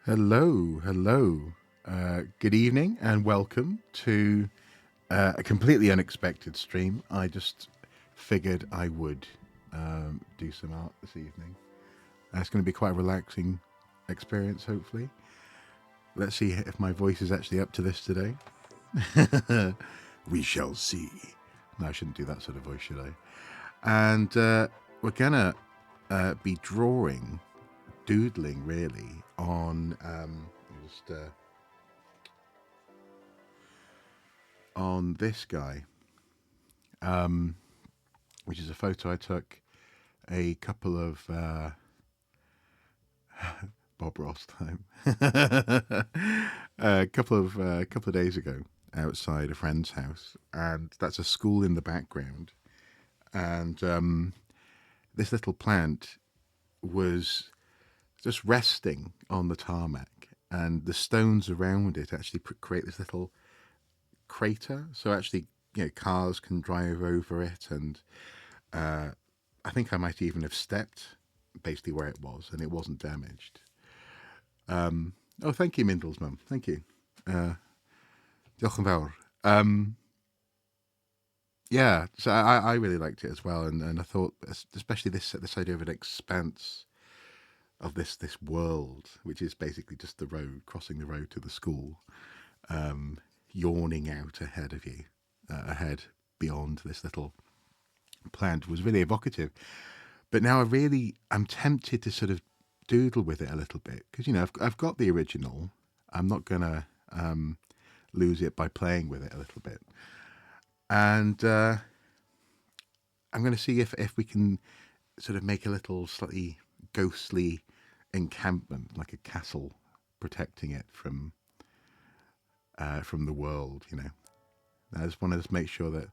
Hello, hello. Good evening and welcome to a completely unexpected stream. I just figured I would do some art this evening. It's going to be quite a relaxing experience, hopefully. Let's see if my voice is actually up to this today. We shall see. No, I shouldn't do that sort of voice, should I? And we're going to be doodling really on on this guy, which is a photo I took a couple of Bob Ross time, a couple of days ago outside a friend's house, and that's a school in the background, and this little plant was just resting on the tarmac, and the stones around it actually create this little crater. So actually, cars can drive over it, and I think I might even have stepped basically where it was, and it wasn't damaged. Oh, thank you, Mindels Mum. Thank you. Diolch yn fawr. Yeah, so I really liked it as well, and I thought, especially this idea of an expanse of this world, which is basically just the road, crossing the road to the school, yawning out ahead of you, ahead beyond this little plant, was really evocative. But now I'm tempted to sort of doodle with it a little bit, because I've got the original. I'm not gonna lose it by playing with it a little bit, and I'm going to see if we can sort of make a little slightly ghostly encampment, like a castle protecting it from the world. I just want to make sure that.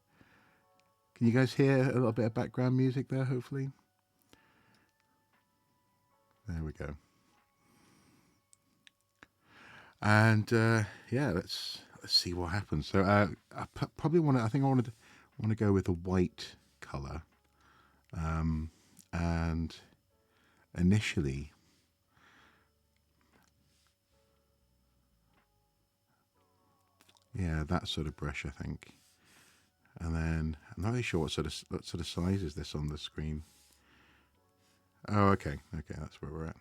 Can you guys hear a little bit of background music there? Hopefully, there we go. And yeah, let's see what happens. So I probably want to. I think I want to go with a white color, and initially. Yeah, that sort of brush, I think. And then I'm not really sure what sort of size is this on the screen. Oh, okay, that's where we're at.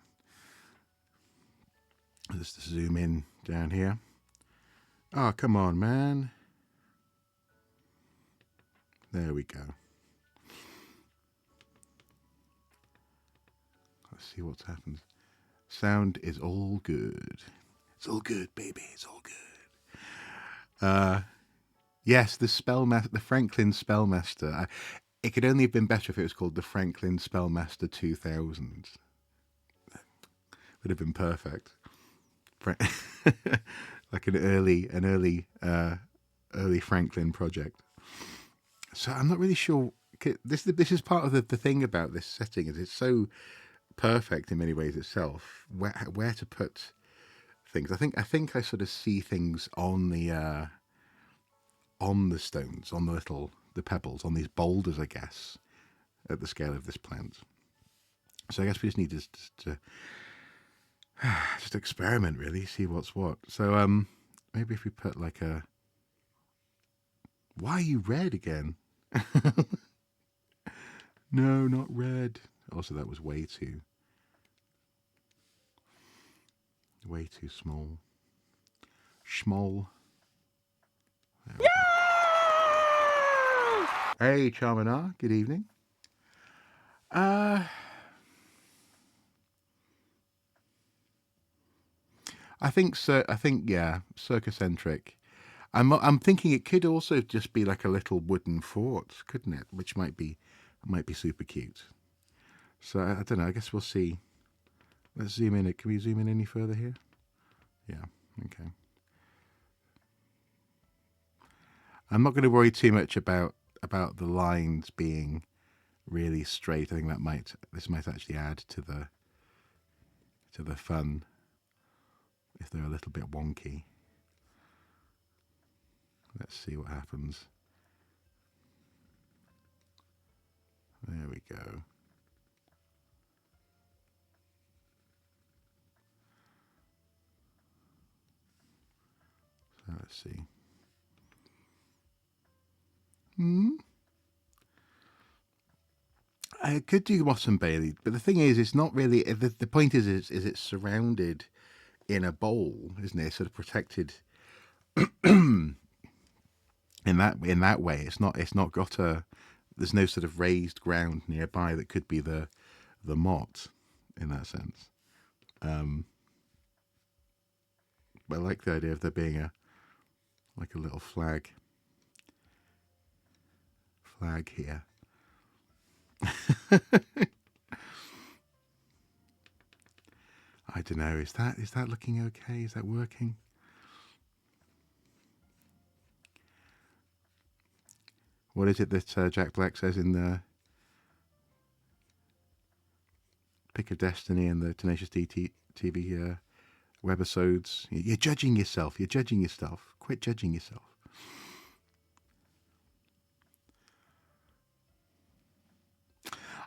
Just zoom in down here. Oh, come on, man. There we go. Let's see what's happened. Sound is all good. It's all good, baby. It's all good. Yes, the Franklin Spellmaster. It could only have been better if it was called the Franklin Spellmaster 2000. Would have been perfect. Like an early Franklin project. So I'm not really sure. This is part of the thing about this setting, is it's so perfect in many ways itself. Where to put things? I think I sort of see things on the stones, on the pebbles, on these boulders, I guess, at the scale of this plant. So I guess we just need to just experiment, really, see what's what. So maybe if we put like a. Why are you red again? No, not red. Also, that was way too small. Schmoll. Hey, Charminar. Good evening. I think so. I think, yeah, circucentric. I'm thinking it could also just be like a little wooden fort, couldn't it? Which might be super cute. So I don't know. I guess we'll see. Let's zoom in. Can we zoom in any further here? Yeah. Okay. I'm not going to worry too much about the lines being really straight. I think this might actually add to the fun if they're a little bit wonky. Let's see what happens. There we go. So let's see. I could do Moss and Bailey, but the thing is, it's not really. The point is it's surrounded in a bowl, isn't it? Sort of protected in that way. It's not got a. There's no sort of raised ground nearby that could be the motte in that sense. But I like the idea of there being a little flag here. I don't know. Is that looking okay? Is that working? What is it that Jack Black says in the Pick of Destiny and the Tenacious D TV webisodes? You're judging yourself. You're judging yourself. Quit judging yourself.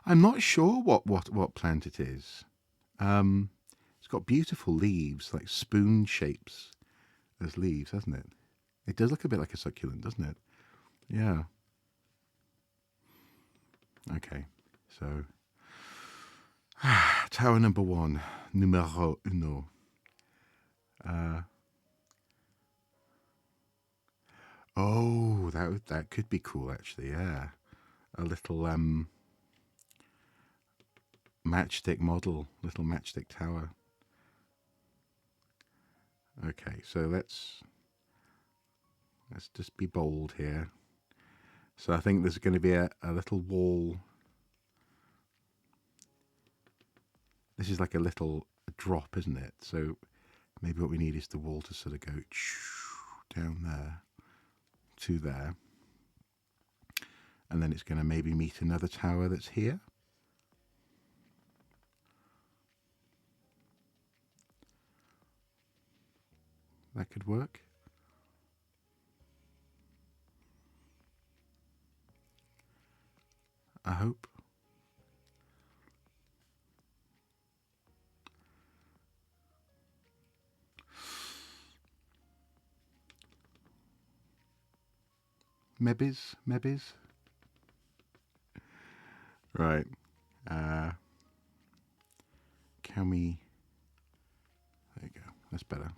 I'm not sure what plant it is. It's got beautiful leaves, like spoon shapes as leaves, hasn't it? It does look a bit like a succulent, doesn't it? Yeah. Okay, so tower number 1, numero uno. Oh, that could be cool actually. Yeah, a little matchstick model, little matchstick tower. Okay, so let's just be bold here. So I think there's going to be a little wall. This is like a little drop, isn't it? So maybe what we need is the wall to sort of go down there to there. And then it's going to maybe meet another tower that's here. That could work. I hope. Maybe's. Right. Can we... There you go. That's better.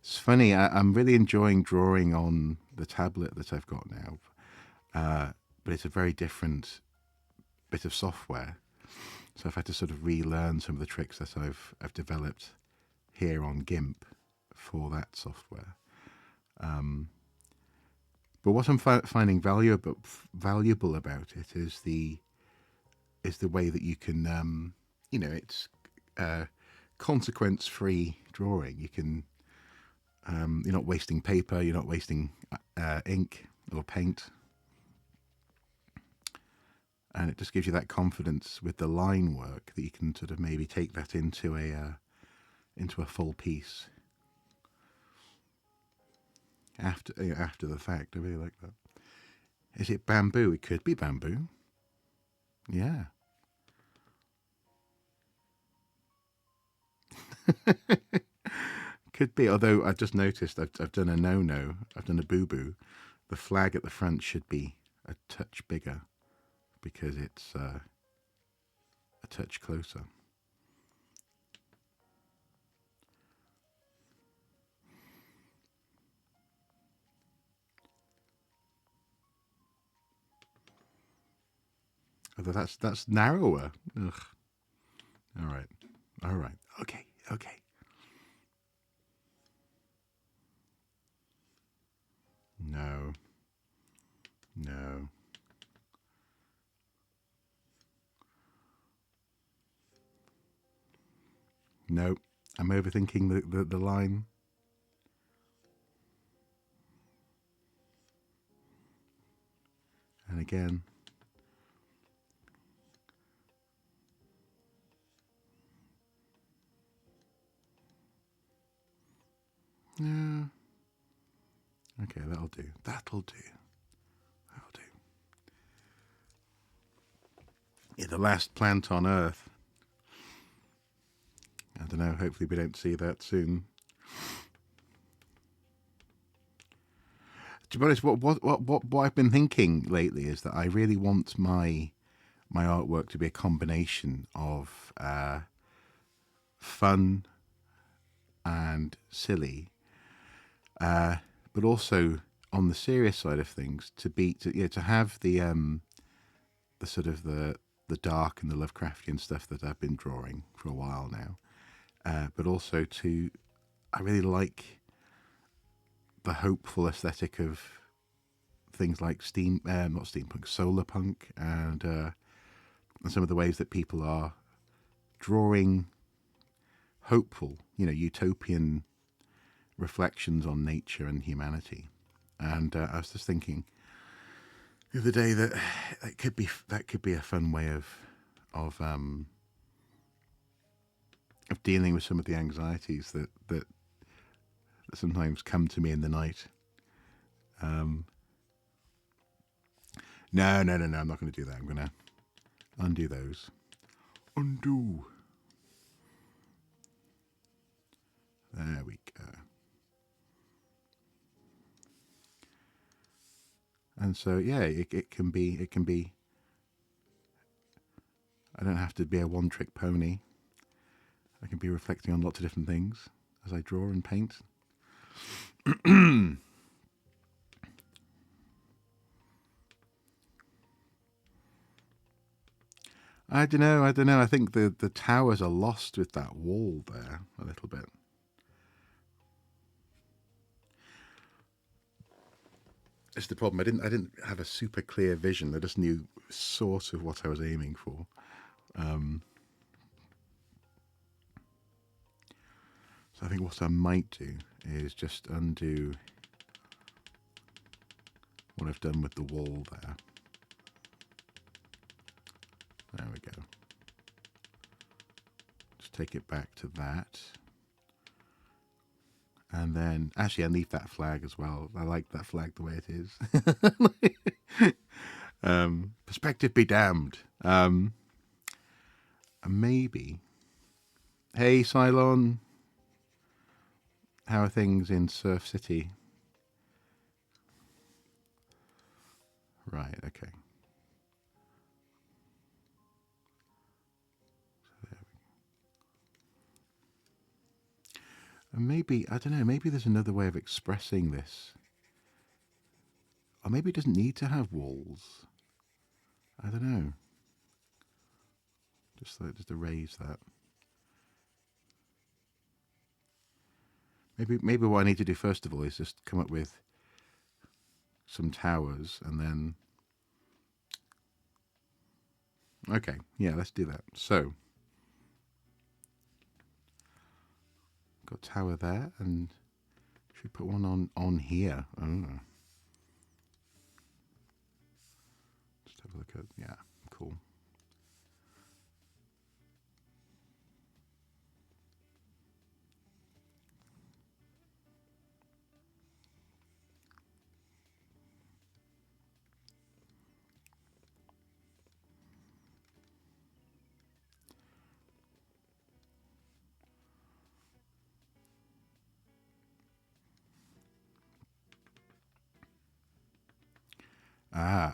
It's funny. I'm really enjoying drawing on the tablet that I've got now. But it's a very different bit of software. So I've had to sort of relearn some of the tricks that I've developed here on GIMP for that software. But what I'm finding valuable about it is the way that you can, it's consequence-free drawing. You can, you're not wasting paper, you're not wasting ink or paint, and it just gives you that confidence with the line work that you can sort of maybe take that into a full piece after the fact. I really like that. Is it bamboo? It could be bamboo. Yeah. Could be, although I just noticed I've done a no-no. I've done a boo-boo. The flag at the front should be a touch bigger because it's a touch closer. Although that's narrower. Ugh. All right. Okay. Okay. No. No. No. I'm overthinking the line. And again. No. Okay, that'll do. That'll do. That'll do. Yeah, the last plant on Earth. I don't know. Hopefully we don't see that soon. To be honest, what I've been thinking lately is that I really want my artwork to be a combination of fun and silly, but also on the serious side of things to have the sort of the dark and the Lovecraftian stuff that I've been drawing for a while now, but also I really like the hopeful aesthetic of things like not steampunk, solar punk, and some of the ways that people are drawing hopeful, utopian reflections on nature and humanity. And I was just thinking the other day that could be a fun way of dealing with some of the anxieties that sometimes come to me in the night. No, I'm not going to do that. I'm going to undo those. Undo. There we go. And so, yeah, it can be. I don't have to be a one-trick pony. I can be reflecting on lots of different things as I draw and paint. I don't know. I think the towers are lost with that wall there a little bit. It's the problem. I didn't have a super clear vision. I just knew sort of what I was aiming for. So I think what I might do is just undo what I've done with the wall there. There we go. Just take it back to that. And then, actually, I leave that flag as well. I like that flag the way it is. Perspective be damned. And maybe, hey, Cylon, how are things in Surf City? Right, okay. And maybe, I don't know, maybe there's another way of expressing this. Or maybe it doesn't need to have walls. I don't know. Just erase that. Maybe what I need to do first of all is just come up with some towers and then... Okay, yeah, let's do that. So, got tower there, and should we put one on here? I don't know. Just have a look at, yeah, cool.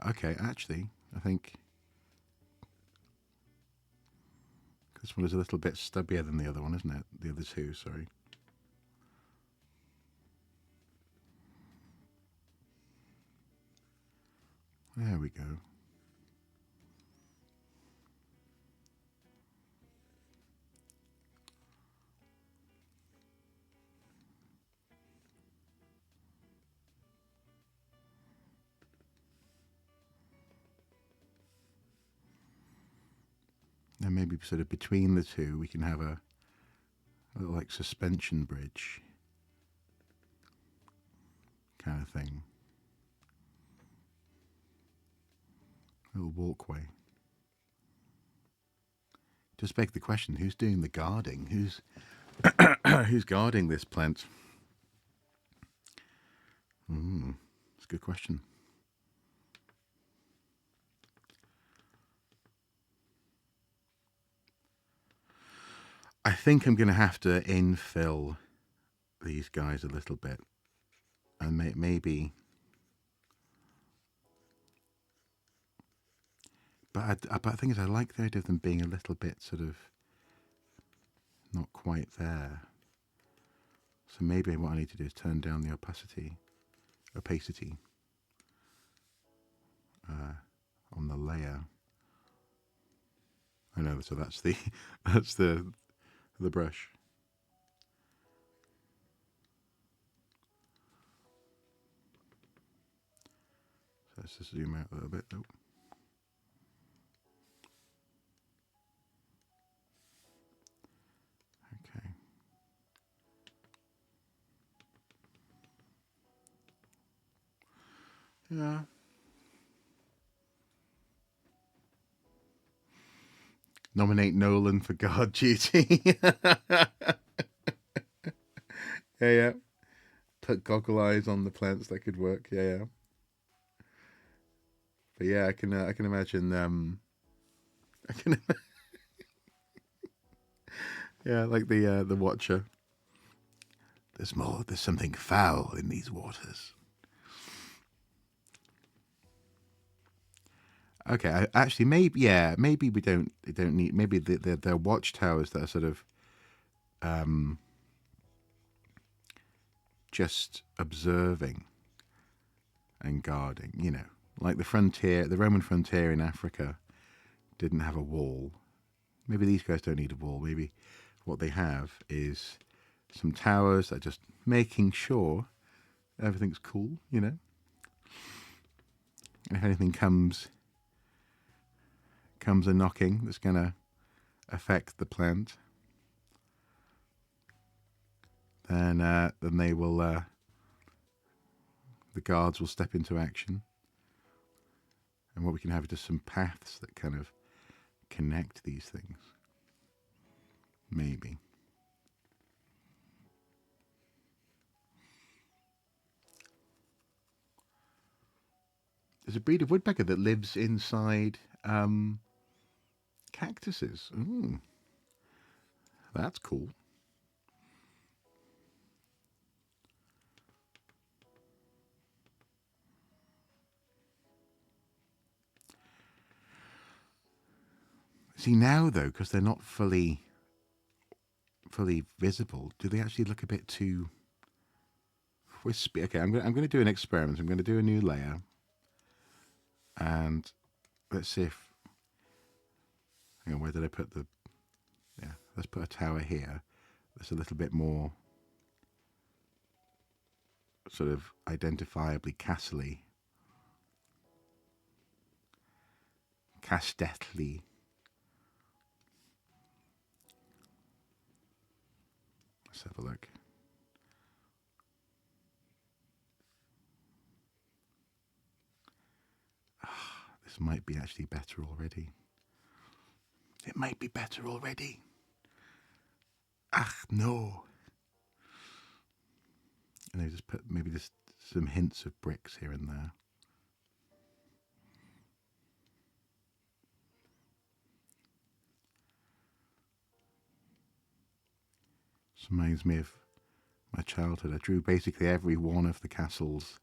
Okay, actually, I think this one is a little bit stubbier than the other one, isn't it? The other two, sorry. There we go. And maybe sort of between the two, we can have a little like suspension bridge kind of thing. A little walkway. Just beg the question: who's doing the guarding? Who's guarding this plant? It's a good question. I think I'm going to have to infill these guys a little bit, and maybe. But the thing is, I like the idea of them being a little bit sort of not quite there. So maybe what I need to do is turn down the opacity on the layer. I know, so that's the that's the brush. So let's just zoom out a little bit. Oh. Okay. Yeah. Nominate Nolan for guard duty. Yeah. Put goggle eyes on the plants. That could work. Yeah. But yeah, I can imagine. I can. Yeah, like the Watcher. There's more. There's something foul in these waters. Okay, actually, maybe we don't need. Maybe the watchtowers that are sort of just observing and guarding. You know, like the Roman frontier in Africa didn't have a wall. Maybe these guys don't need a wall. Maybe what they have is some towers that are just making sure everything's cool. You know, and if anything comes a knocking that's going to affect the plant, then they will. The guards will step into action, and what we can have is just some paths that kind of connect these things. Maybe. There's a breed of woodpecker that lives inside cactuses. Ooh, that's cool. See, now though, because they're not fully visible, do they actually look a bit too wispy? Okay, I'm going to do an experiment. I'm going to do a new layer, and let's see if. Hang on, where did I put the? Yeah, let's put a tower here. That's a little bit more sort of identifiably castle-y. Castelli. Let's have a look. This might be actually better already. It might be better already. No. And I just put maybe just some hints of bricks here and there. This reminds me of my childhood. I drew basically every one of the castles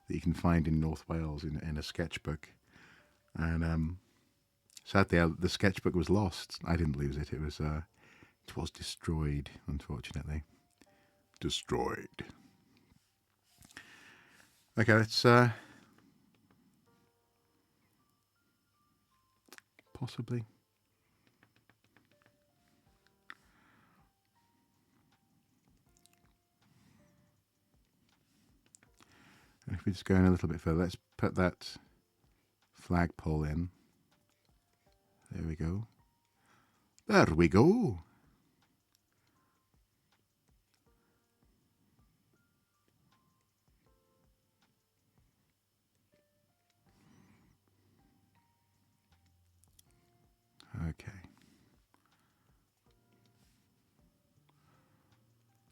that you can find in North Wales in a sketchbook. And sadly, the sketchbook was lost. I didn't lose it. It was destroyed, unfortunately. Destroyed. Okay, let's possibly. And if we just go in a little bit further, let's put that flagpole in. There we go. There we go. Okay.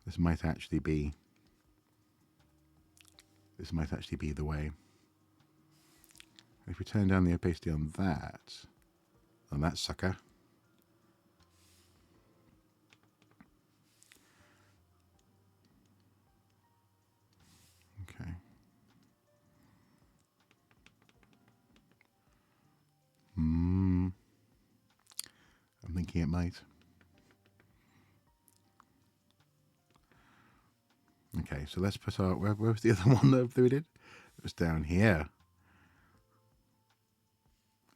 This might actually be the way. If we turn down the opacity on that sucker. Okay. I'm thinking it might. Okay, so let's put our... Where was the other one that we did? It was down here.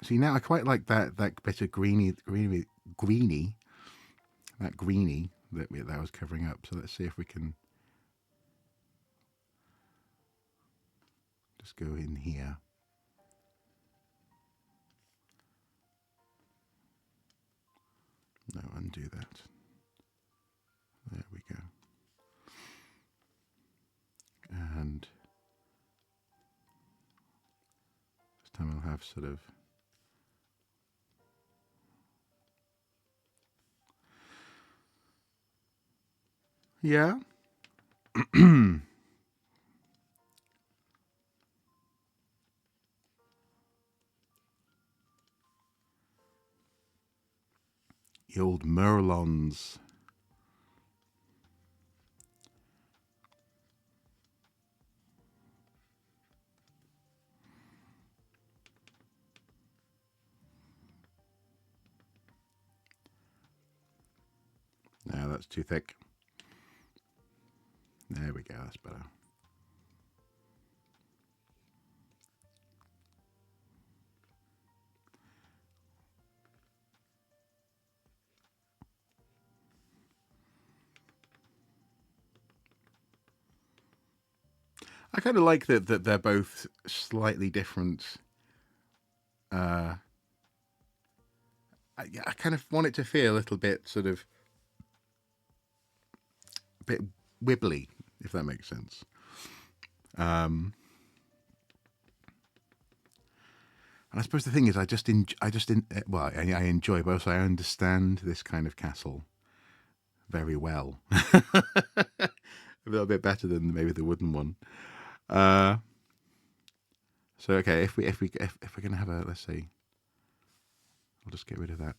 See, now I quite like that bit of greeny, that greeny that was covering up. So let's see if we can just go in here. No, undo that. There we go. And this time I'll have sort of... Yeah. The old Merlons. No, that's too thick. There we go, that's better. I kind of like that they're both slightly different. I kind of want it to feel a little bit sort of a bit wibbly, if that makes sense. And I suppose the thing is, I enjoy, but also I understand this kind of castle very well. A little bit better than maybe the wooden one. So okay, if we're gonna have a, let's see, I'll just get rid of that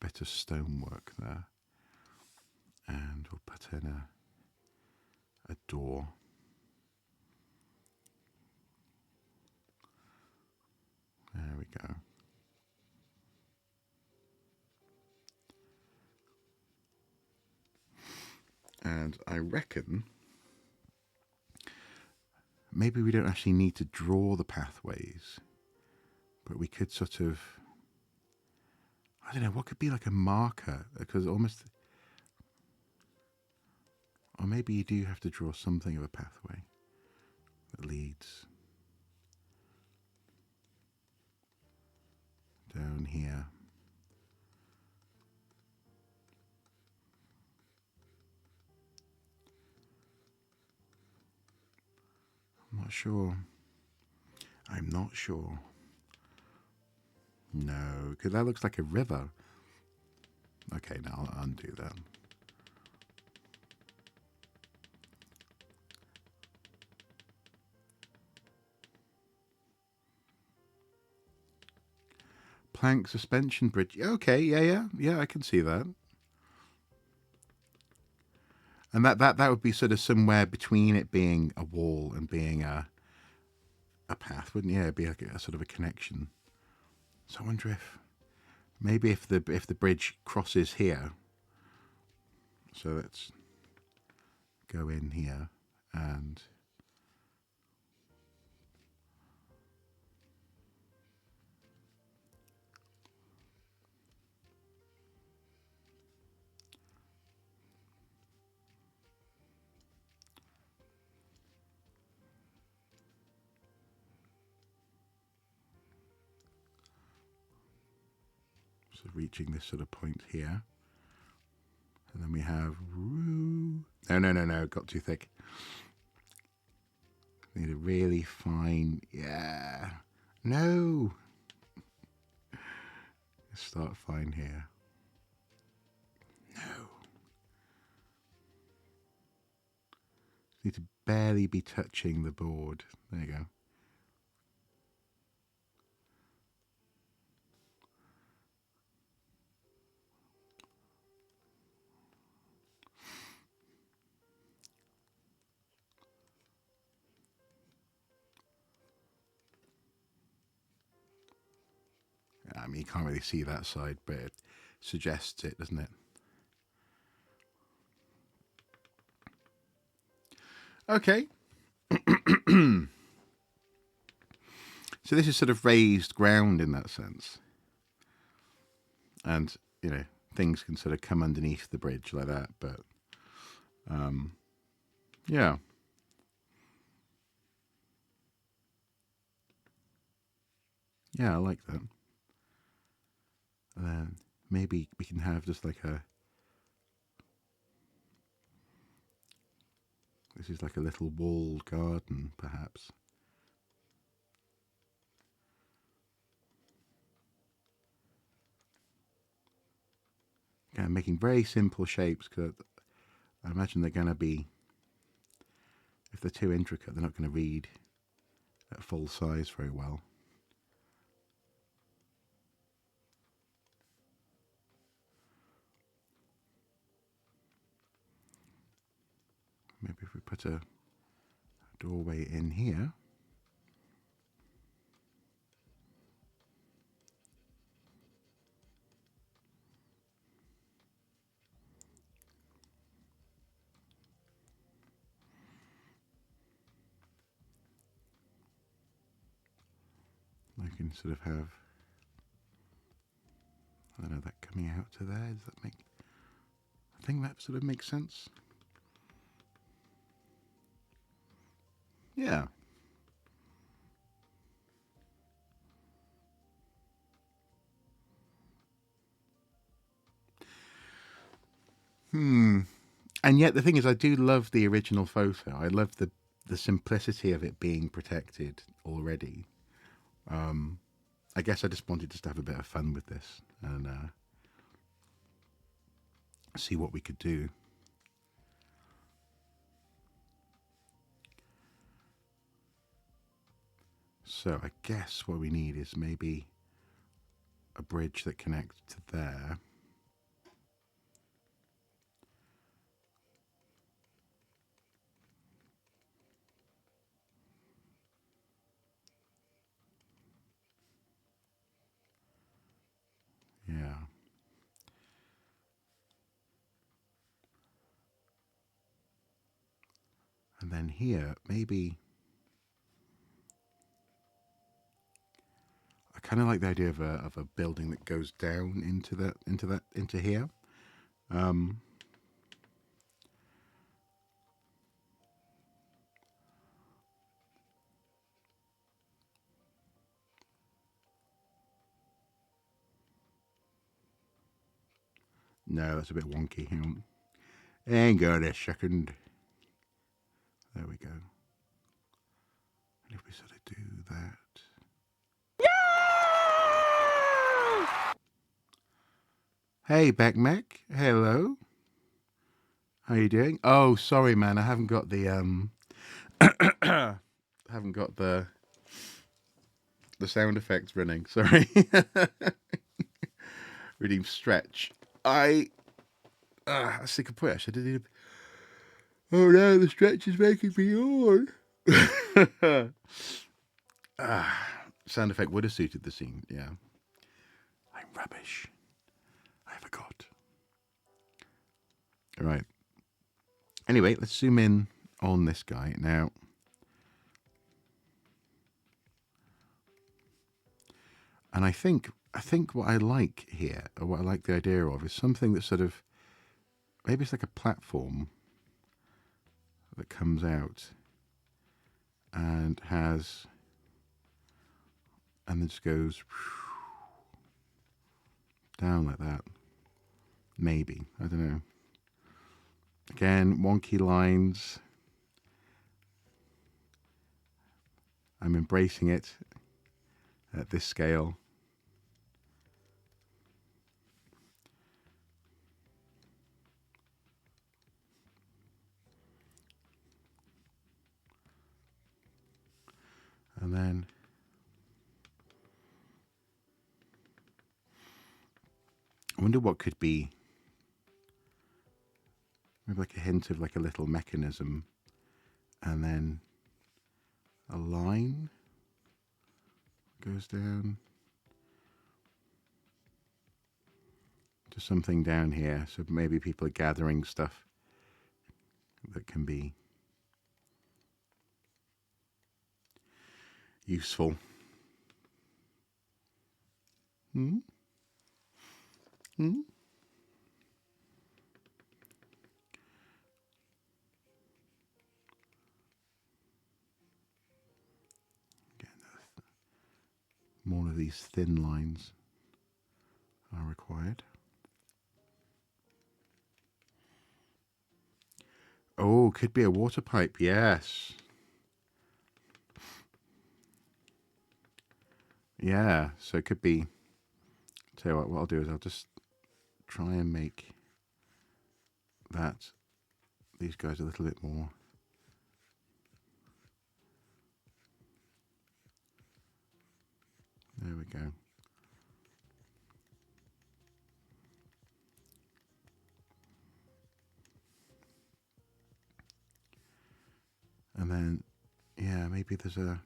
bit of stonework there, and we'll put in a door. There we go. And I reckon maybe we don't actually need to draw the pathways, but we could sort of, I don't know, what could be like a marker? Because almost, or maybe you do have to draw something of a pathway that leads down here. I'm not sure. I'm not sure. No, because that looks like a river. Okay, now I'll undo that. Plank suspension bridge. Okay, yeah, I can see that. And that would be sort of somewhere between it being a wall and being a path, wouldn't it? Yeah, it'd be like a sort of a connection. So I wonder if maybe if the bridge crosses here. So let's go in here and So reaching this sort of point here. And then we have, no, got too thick. Need a really fine, yeah. No. Let's start fine here. No. Need to barely be touching the board. There you go. I mean, you can't really see that side, but it suggests it, doesn't it? Okay. So this is sort of raised ground in that sense. And, you know, things can sort of come underneath the bridge like that, but yeah. Yeah, I like that. And then maybe we can have just like a, this is like a little walled garden, perhaps. Yeah, I'm making very simple shapes because I imagine they're going to be, if they're too intricate, they're not going to read at full size very well. Maybe if we put a doorway in here. I can sort of have, I don't know, that coming out to there. Does that make, I think that sort of makes sense. Yeah. And yet the thing is, I do love the original photo. I love the simplicity of it being protected already. I guess I just wanted to have a bit of fun with this and see what we could do. So I guess what we need is maybe a bridge that connects to there. Yeah. And then here, maybe I kind of like the idea of a building that goes down into here. No, that's a bit wonky. Hang on. Hang on a second. There we go. And if we sort of do that. Hey, Beck Mac. Hello. How you doing? Oh, sorry, man. I haven't got the haven't got the sound effects running. Sorry. Reading stretch. That's the good point. I should have did. Oh no, the stretch is making me yawn. Sound effect would have suited the scene. Yeah. I'm rubbish. I forgot. All right. Anyway, let's zoom in on this guy now. And I think what I like here, or what I like the idea of, is something that sort of, maybe it's like a platform that comes out and has, and then just goes down like that. Maybe, I don't know. Again, wonky lines. I'm embracing it at this scale. And then I wonder what could be, maybe like a hint of like a little mechanism, and then a line goes down to something down here. So maybe people are gathering stuff that can be useful. Hmm? Hmm? Again, more of these thin lines are required. Oh, could be a water pipe, yes. Yeah, so it could be, tell you what I'll do is I'll just try and make that, these guys a little bit more. There we go. And then, yeah, maybe there's a,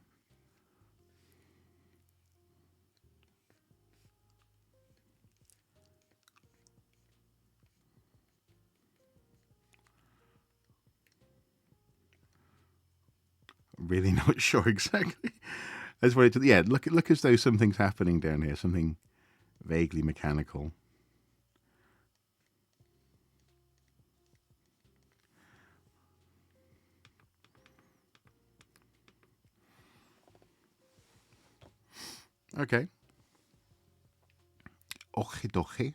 really not sure exactly. I just wanted to, yeah, look as though something's happening down here, something vaguely mechanical. Okay. Okidoki.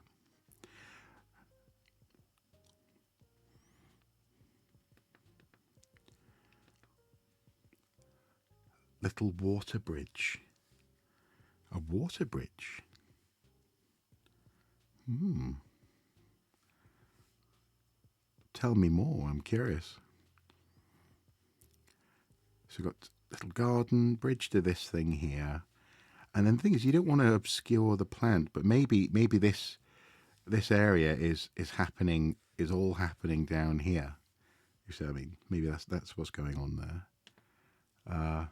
Little water bridge. A water bridge. Hmm. Tell me more, I'm curious. So we've got a little garden bridge to this thing here. And then the thing is, you don't want to obscure the plant, but maybe this area is happening, is all happening down here. You see what I mean? Maybe that's what's going on there.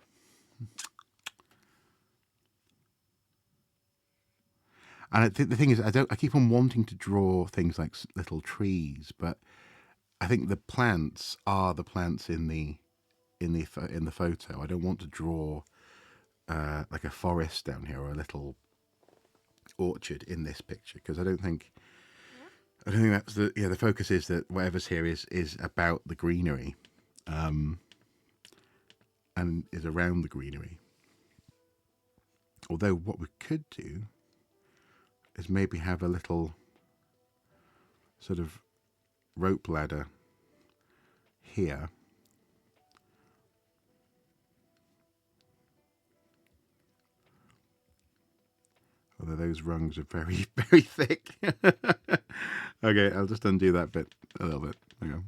And I think the thing is, I keep on wanting to draw things like little trees, but I think the plants are the plants in the photo. I don't want to draw like a forest down here or a little orchard in this picture, because I don't think that's the focus is that whatever's here is about the greenery, and is around the greenery. Although what we could do is maybe have a little sort of rope ladder here. Although those rungs are very, very thick. Okay, I'll just undo that bit a little bit. Hang on.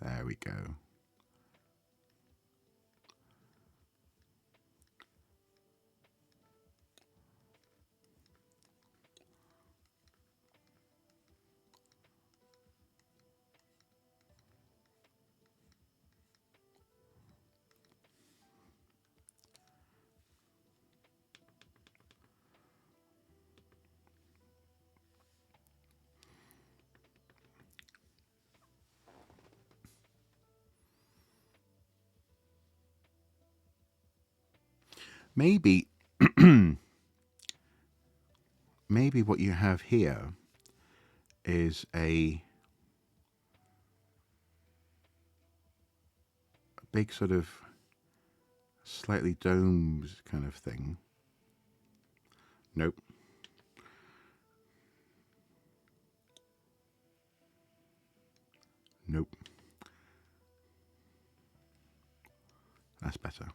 There we go. Maybe, maybe what you have here is a big sort of slightly domed kind of thing. Nope. Nope. That's better.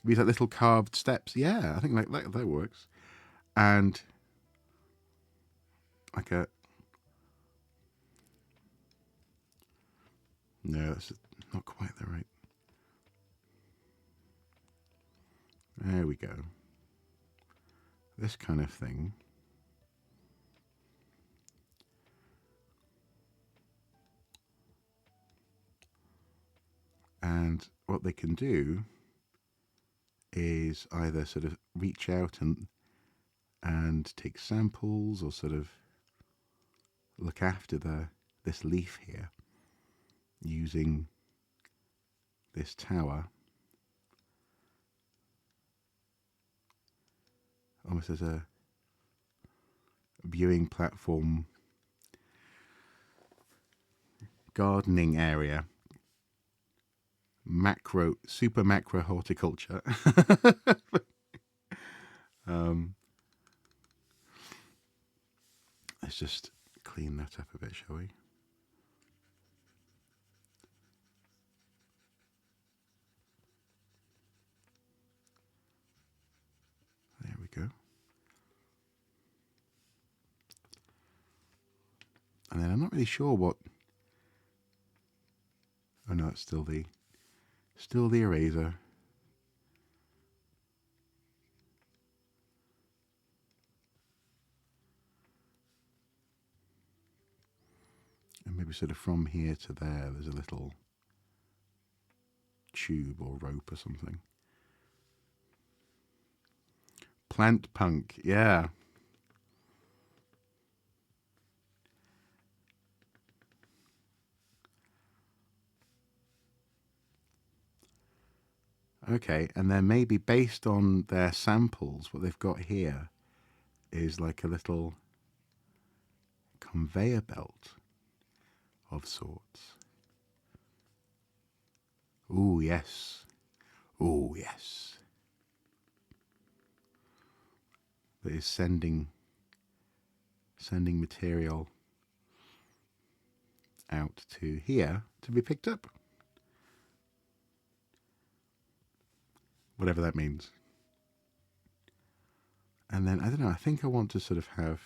These like little carved steps. Yeah, I think that works. And like a... No, that's not quite the right... There we go. This kind of thing. And what they can do is either sort of reach out and take samples, or sort of look after this leaf here using this tower almost as a viewing platform, gardening area, super macro horticulture. Let's just clean that up a bit, shall we? There we go. And then I'm not really sure what... Oh no, it's still the eraser. And maybe sort of from here to there, there's a little tube or rope or something. Plant punk, yeah. Okay, and then maybe based on their samples, what they've got here is like a little conveyor belt of sorts. Ooh, yes. Ooh, yes. That is sending material out to here to be picked up. Whatever that means. And then, I don't know, I think I want to sort of have...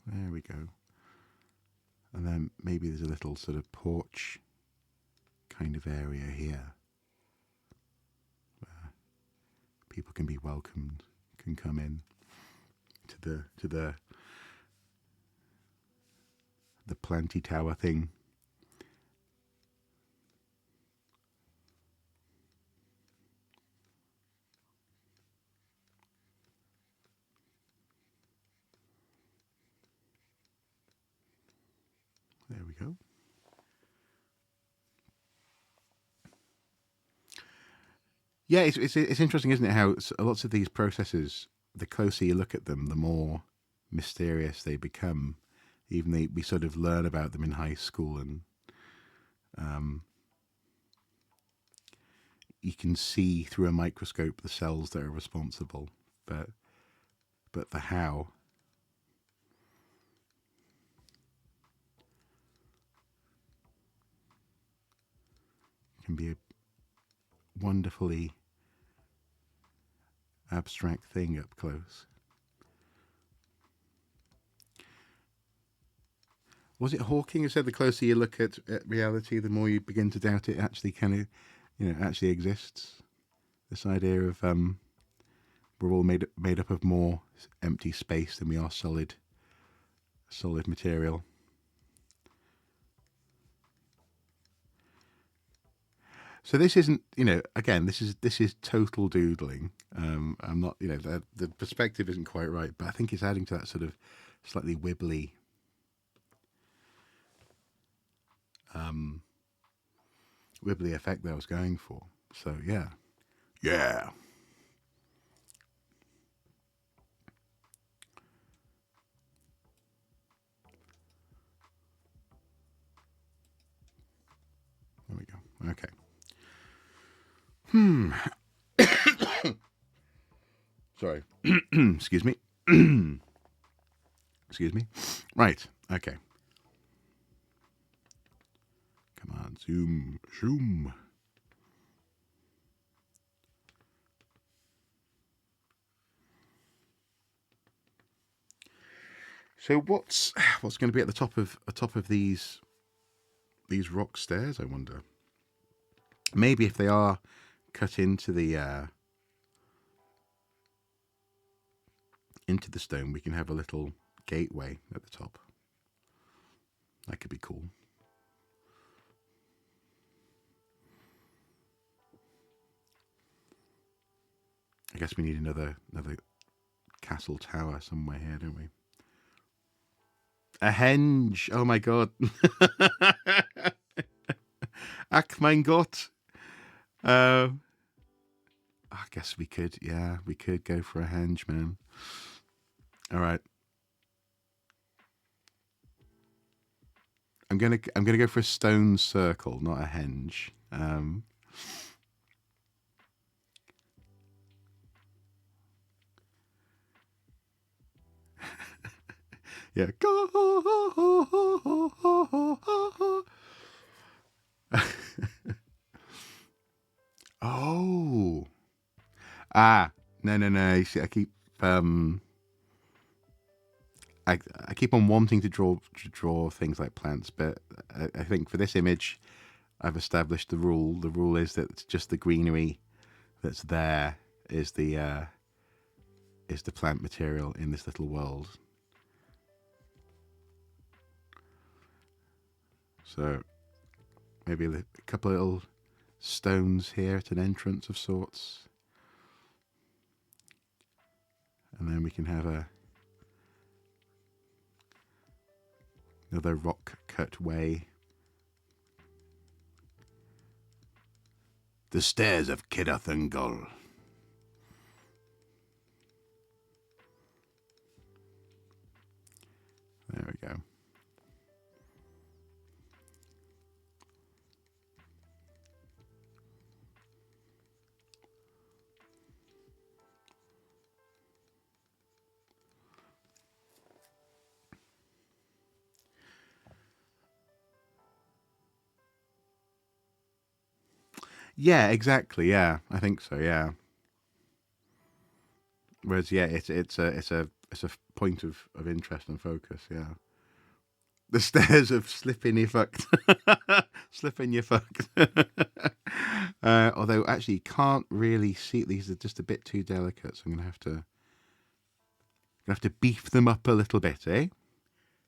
There we go. And then maybe there's a little sort of porch kind of area here where people can be welcomed, can come in to the planty tower thing. There we go. Yeah, it's interesting, isn't it? How lots of these processes, the closer you look at them, the more mysterious they become. Even we sort of learn about them in high school, and you can see through a microscope the cells that are responsible, but the how can be a wonderfully abstract thing up close. Was it Hawking who said the closer you look at reality, the more you begin to doubt it actually actually exists? This idea of we're all made up of more empty space than we are solid material. So this isn't, again, this is total doodling. I'm not, the perspective isn't quite right, but I think it's adding to that sort of slightly wibbly effect that I was going for. So yeah. Sorry. Excuse me. Excuse me. Right. Okay. Come on. Zoom. Zoom. So what's going to be at the top of these rock stairs, I wonder? Maybe if they are cut into the stone, we can have a little gateway at the top. That could be cool. I guess we need another castle tower somewhere here, don't we? A henge. Oh my god. Ach mein Gott. I guess we could, yeah, we could go for a henge, man. All right. I'm gonna go for a stone circle, not a henge. Yeah. Oh. No. You see, I keep I keep on wanting to draw things like plants, but I think for this image, I've established the rule. The rule is that it's just the greenery that's there is the plant material in this little world. So maybe a couple of little stones here at an entrance of sorts. And then we can have another rock cut way. The stairs of Kiddathangul. There we go. Yeah, exactly. Yeah, I think so. Yeah. Whereas, yeah, it's a point of interest and focus. Yeah. The stairs of slipping you fucked. Slipping you fucked. Although actually you can't really see, these are just a bit too delicate, so I'm gonna have to beef them up a little bit, eh?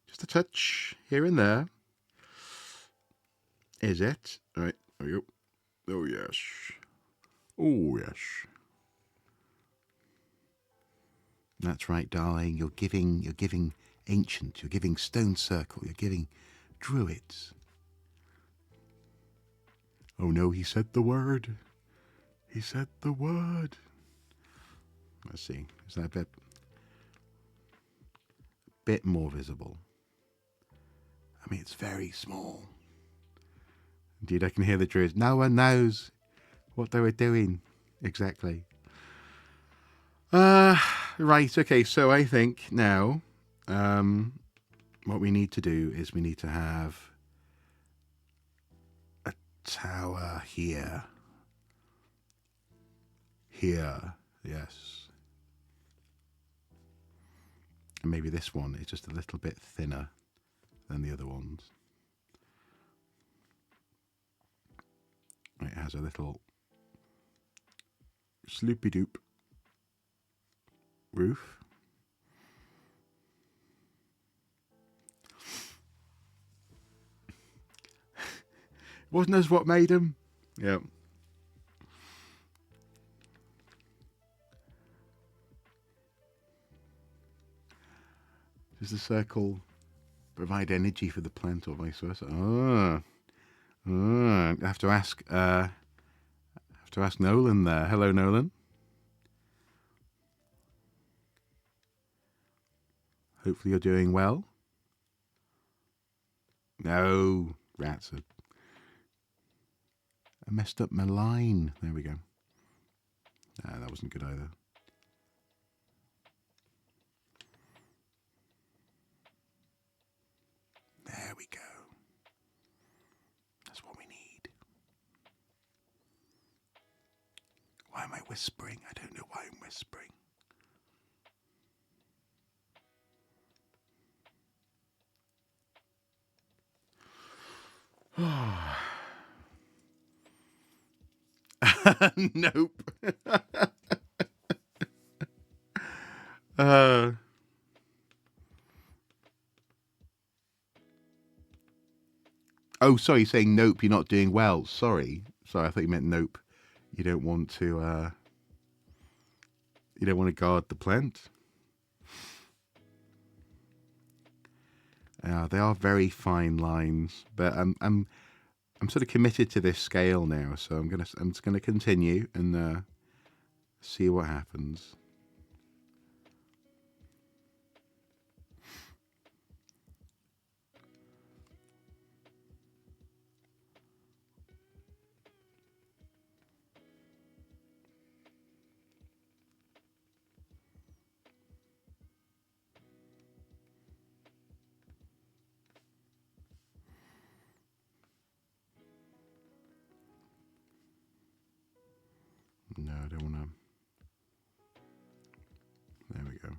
Just a touch here and there. Is it? All right, there we go. Oh yes. Oh yes. That's right, darling. You're giving ancient, you're giving stone circle, you're giving druids. Oh no, he said the word. He said the word. Let's see. Is that a bit more visible? I mean, it's very small. Indeed, I can hear the druids. No one knows what they were doing exactly. Right. Okay. So I think now, what we need to do is we need to have a tower here. Here, yes. And maybe this one is just a little bit thinner than the other ones. It has a little sloopy-doop roof. Wasn't us what made him? Yeah. Does the circle provide energy for the plant or vice versa? I have to ask Nolan there. Hello, Nolan. Hopefully you're doing well. No, rats. I messed up my line. There we go. Nah, that wasn't good either. There we go. That's what we need. Why am I whispering? I don't know why I'm whispering. Nope. Oh, sorry, saying nope, you're not doing well. Sorry. Sorry, I thought you meant nope. You don't want to guard the plant. They are very fine lines, but I'm sort of committed to this scale now, so I'm just gonna continue and see what happens. No, I don't want to. There we go.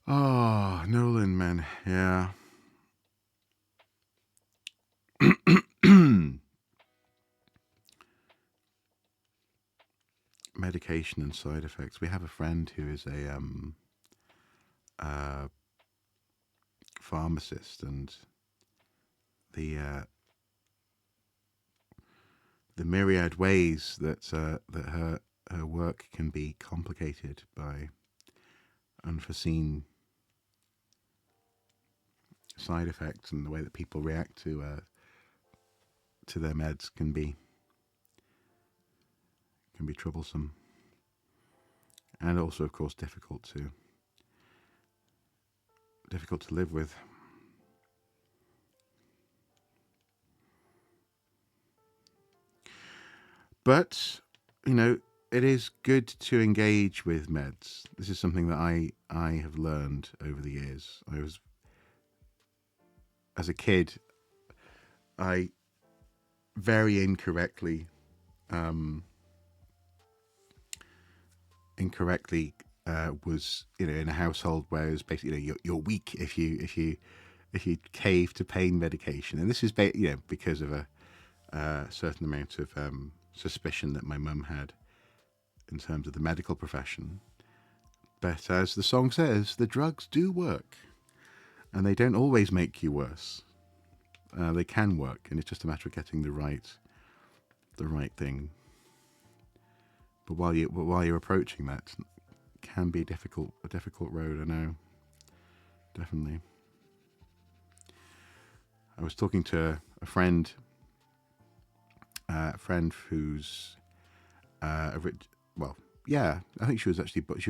Oh, Nolan, man, yeah. Medication and side effects. We have a friend who is a pharmacist, and the myriad ways that her work can be complicated by unforeseen side effects, and the way that people react to their meds can be troublesome, and also, of course, difficult to live with. But it is good to engage with meds. This is something that I have learned over the years. As a kid, I very incorrectly was in a household where it was basically you're weak if you cave to pain medication, and this is because of a certain amount of suspicion that my mum had in terms of the medical profession. But as the song says, the drugs do work, and they don't always make you worse. They can work, and it's just a matter of getting the right thing. But while you're approaching that, can be a difficult road. I know, definitely. I was talking to a friend who's I think she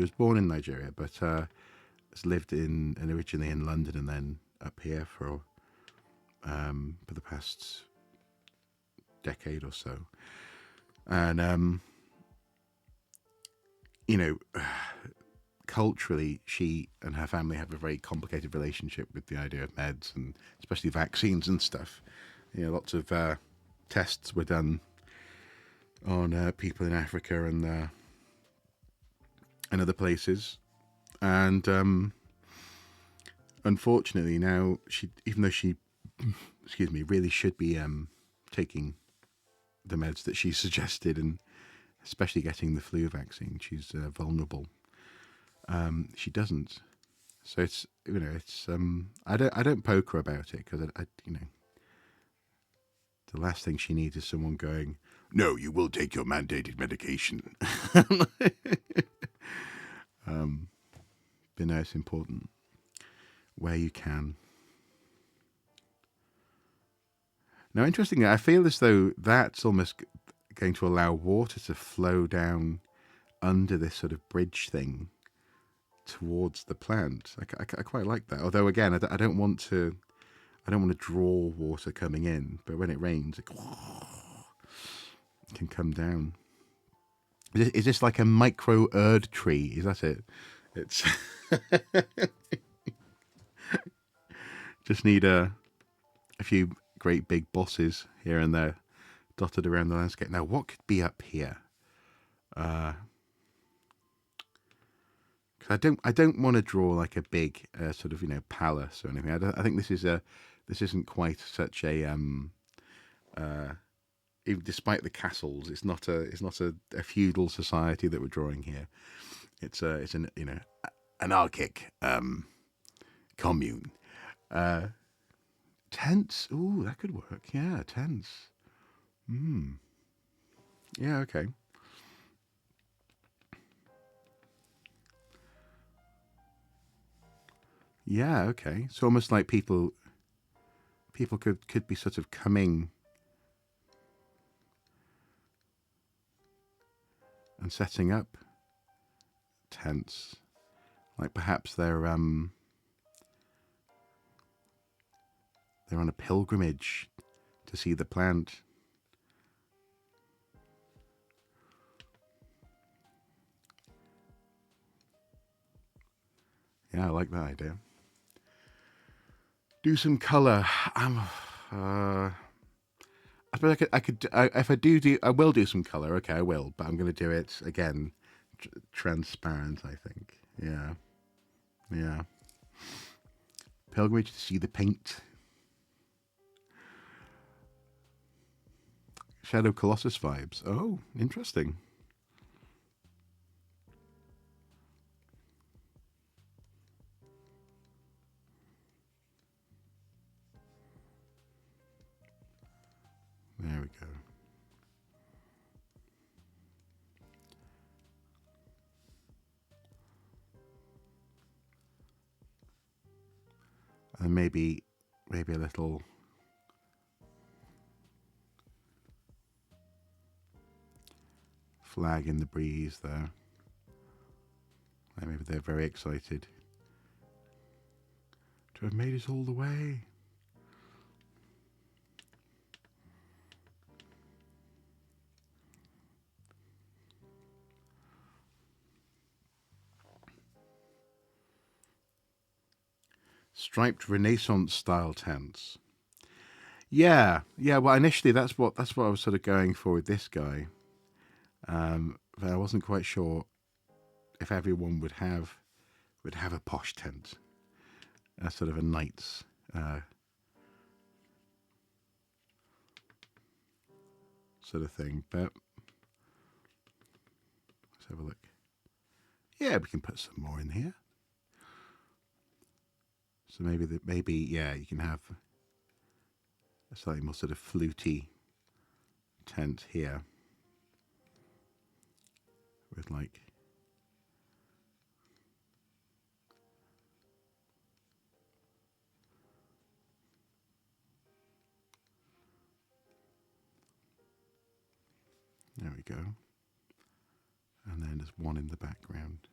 was born in Nigeria, but has lived originally in London and then up here for the past decade or so, and culturally, she and her family have a very complicated relationship with the idea of meds, and especially vaccines and stuff. Lots of tests were done on people in Africa and other places, and unfortunately now even though she really should be taking the meds that she suggested, and especially getting the flu vaccine, she's vulnerable. She doesn't, So it's, you know, it's I don't poke her about it because I you know, the last thing she needs is someone going, "No, you will take your mandated medication." But no, it's important where you can. Now, interestingly, I feel as though that's almost going to allow water to flow down under this sort of bridge thing towards the plant. I quite like that. Although, again, I don't want to. I don't want to draw water coming in, but when it rains, it can come down. Is this like a micro Erd tree? Is that it? It's just need a few great big bosses here and there dotted around the landscape. Now, what could be up here? Cause I don't want to draw like a big sort of, you know, palace or anything. I think this isn't quite such a even despite the castles, it's not a feudal society that we're drawing here. It's an, you know, anarchic commune. Tents. Ooh, that could work. Yeah, tents. Yeah, okay. Yeah, okay. So almost like people could be sort of coming and setting up tents. Like perhaps they're on a pilgrimage to see the plant. Yeah, I like that idea. Do some color. I suppose if I do, I will do some color. Okay, I will, but I'm going to do it again, transparent. I think. Yeah, yeah. Pilgrimage to see the paint. Shadow Colossus vibes. Oh, interesting. There we go. And maybe a little flag in the breeze there. Maybe they're very excited to have made it all the way. Striped Renaissance style tents. Yeah, yeah. Well, initially that's what I was sort of going for with this guy. But I wasn't quite sure if everyone would have a posh tent, a sort of a knight's sort of thing. But let's have a look. Yeah, we can put some more in here. So maybe yeah, you can have a slightly more sort of fluty tent here with like there we go. And then there's one in the background.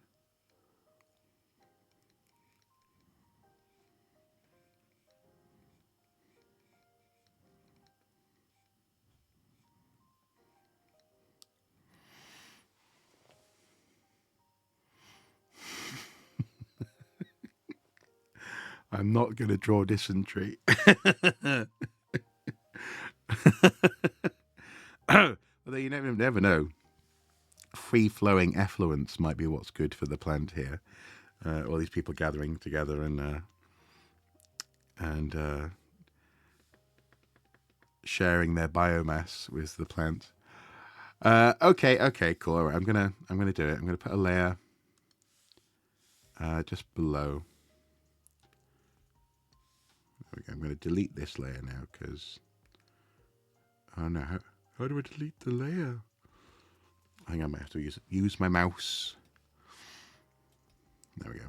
I'm not going to draw dysentery. Although you never know. Free-flowing effluence might be what's good for the plant here. All these people gathering together and sharing their biomass with the plant. Okay, cool. All right, I'm gonna do it. I'm gonna put a layer just below. Okay, I'm going to delete this layer now because... Oh no, how do I delete the layer? I think I might have to use my mouse. There we go.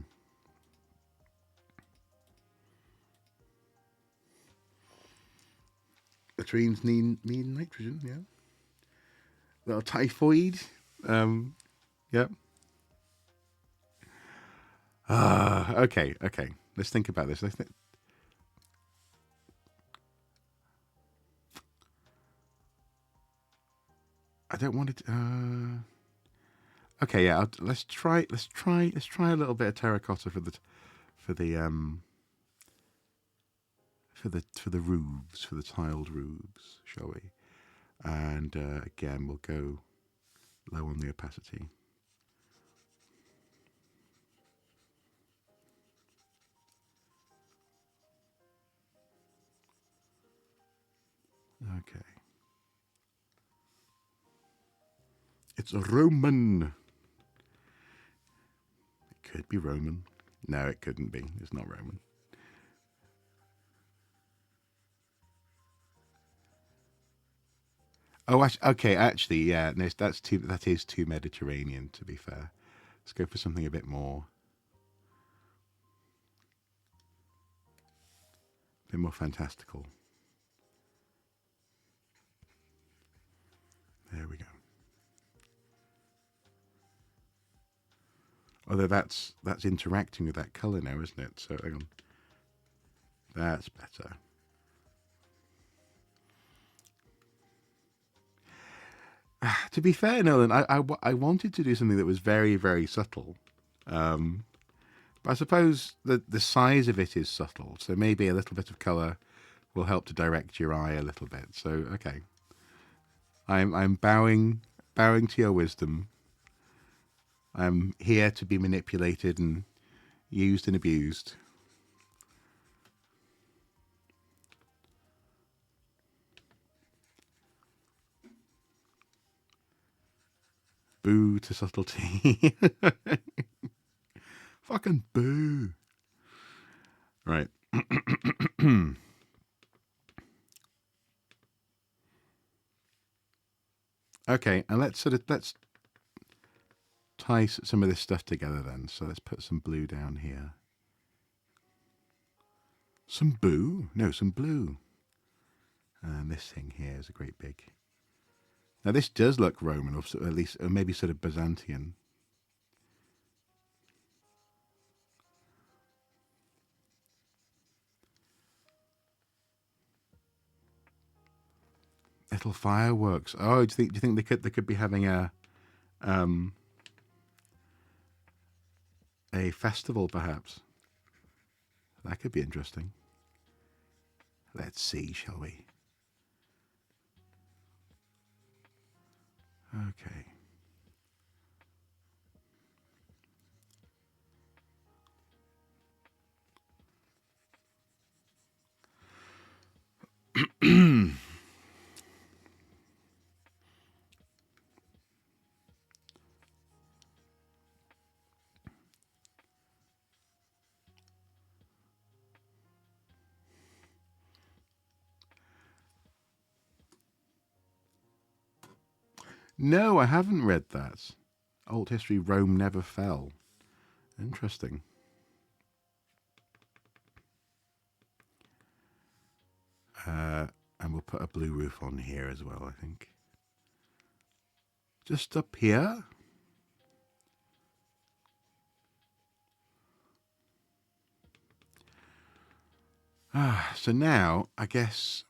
Latrines need nitrogen, yeah. Little typhoid. Yep. Okay. Let's think about this. I don't want it. Okay, yeah. Let's try a little bit of terracotta for the roofs, for the tiled roofs, shall we? And again, we'll go low on the opacity. Okay. It's Roman. It could be Roman. No, it couldn't be. It's not Roman. Oh, okay. Actually, yeah. No, that is too Mediterranean. To be fair, let's go for something a bit more fantastical. There we go. Although that's interacting with that colour now, isn't it? So hang on. That's better. To be fair, Nolan, I wanted to do something that was very, very subtle. But I suppose the size of it is subtle, so maybe a little bit of colour will help to direct your eye a little bit. So okay, I'm bowing to your wisdom. I'm here to be manipulated and used and abused. Boo to subtlety. Fucking boo. Right. Okay, and let's tie some of this stuff together then. So let's put some blue down here. Some boo? No, some blue. And this thing here is a great big... Now this does look Roman, or at least, or maybe sort of Byzantine. Little fireworks. Oh, do you think they could be having a festival perhaps? That could be interesting. Let's see, shall we? Okay. No, I haven't read that. Old history, Rome never fell. Interesting. And we'll put a blue roof on here as well, I think. Just up here. So now, I guess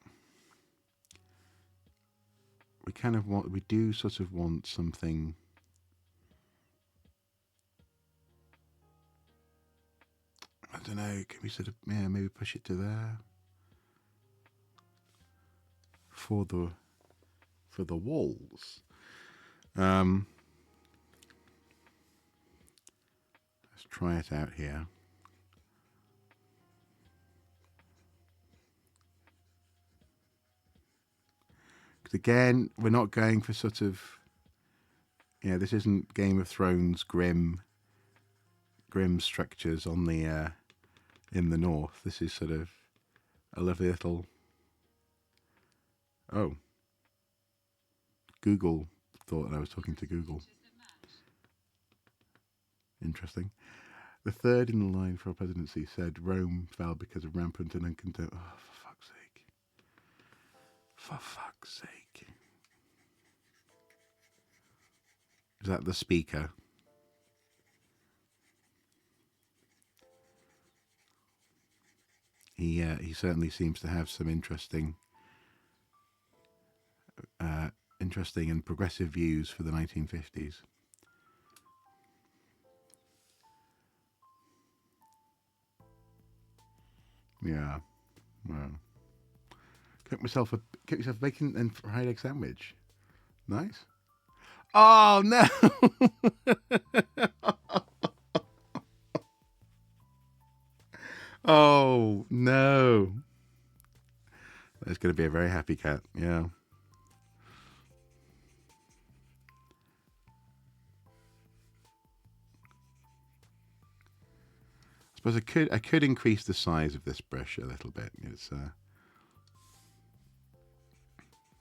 we do sort of want something. I don't know, can we sort of, yeah, maybe push it to there? For the walls. Let's try it out here. Because again, we're not going for sort of, this isn't Game of Thrones grim structures on the in the north. This is sort of a lovely little... Oh. Google thought that I was talking to Google. Interesting. The third in the line for our presidency said Rome fell because of rampant and uncontent... Oh, for fuck's sake. For fuck's sake. Is that the speaker? He certainly seems to have some interesting and progressive views for the 1950s. Yeah, well, cook yourself a bacon and fried egg sandwich. Nice. Oh no! Oh no! That's going to be a very happy cat. Yeah. I suppose I could increase the size of this brush a little bit. It's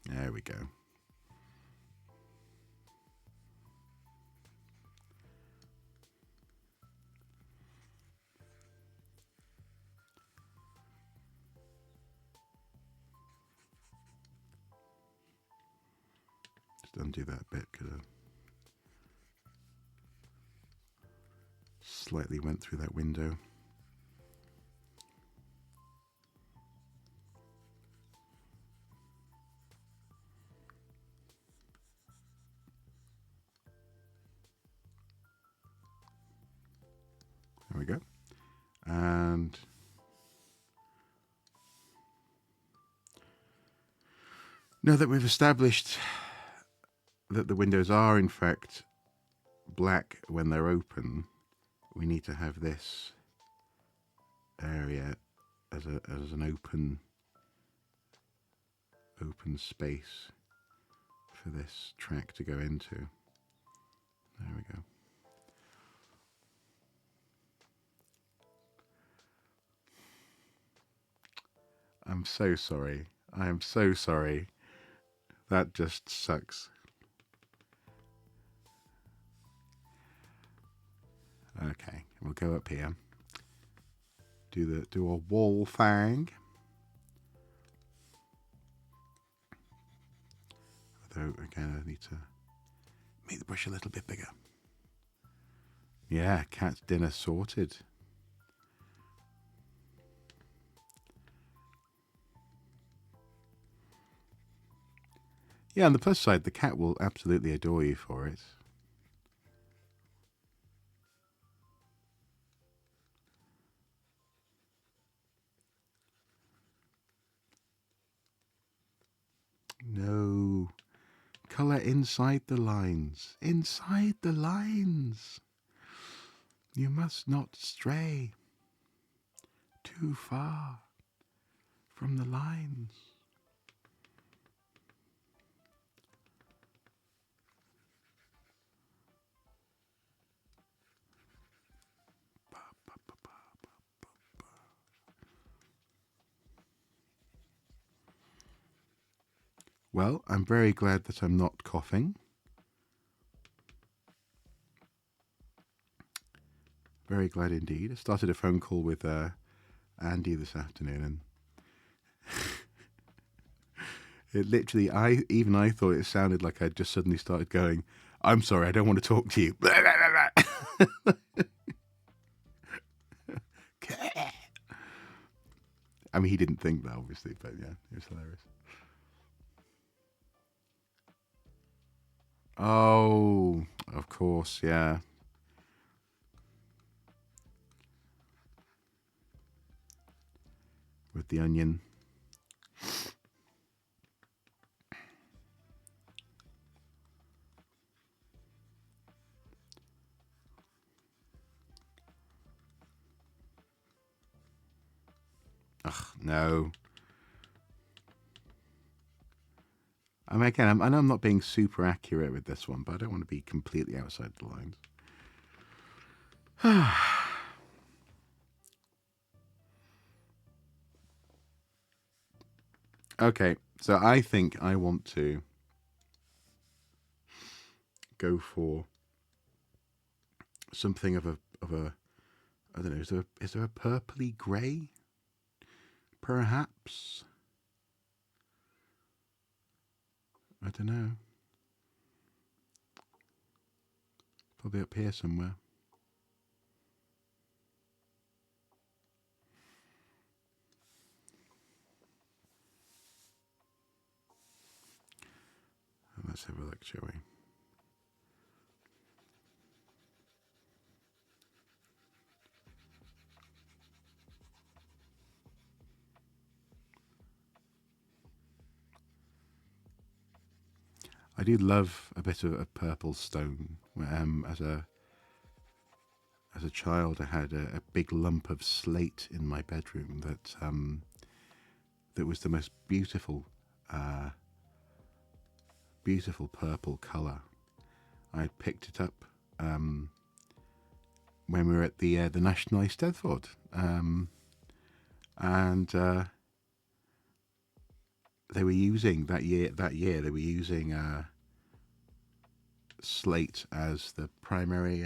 there we go. Just undo that bit because I slightly went through that window. There we go. And now that we've established that the windows are in fact black when they're open, we need to have this area as an open space for this track to go into. There we go. I'm so sorry. I am so sorry. That just sucks. Okay, we'll go up here. Do a wall thing. Although again, I need to make the brush a little bit bigger. Yeah, cat's dinner sorted. Yeah, on the plus side, the cat will absolutely adore you for it. No. Colour inside the lines. Inside the lines. You must not stray too far from the lines. Well, I'm very glad that I'm not coughing. Very glad indeed. I started a phone call with Andy this afternoon, and it literally, I thought it sounded like I'd just suddenly started going, "I'm sorry, I don't want to talk to you." I mean, he didn't think that, obviously, but yeah, it was hilarious. Oh, of course, yeah. With the onion. Ugh, no. I mean, again, I know I'm not being super accurate with this one, but I don't want to be completely outside the lines. Okay, so I think I want to go for something of a I don't know, is there a purpley grey? Perhaps? I don't know. Probably up here somewhere. Let's have a look, shall we? I do love a bit of a purple stone. As a child, I had a big lump of slate in my bedroom that was the most beautiful, beautiful purple colour. I picked it up when we were at the National Eisteddfod, and they were using that year. They were using slate as the primary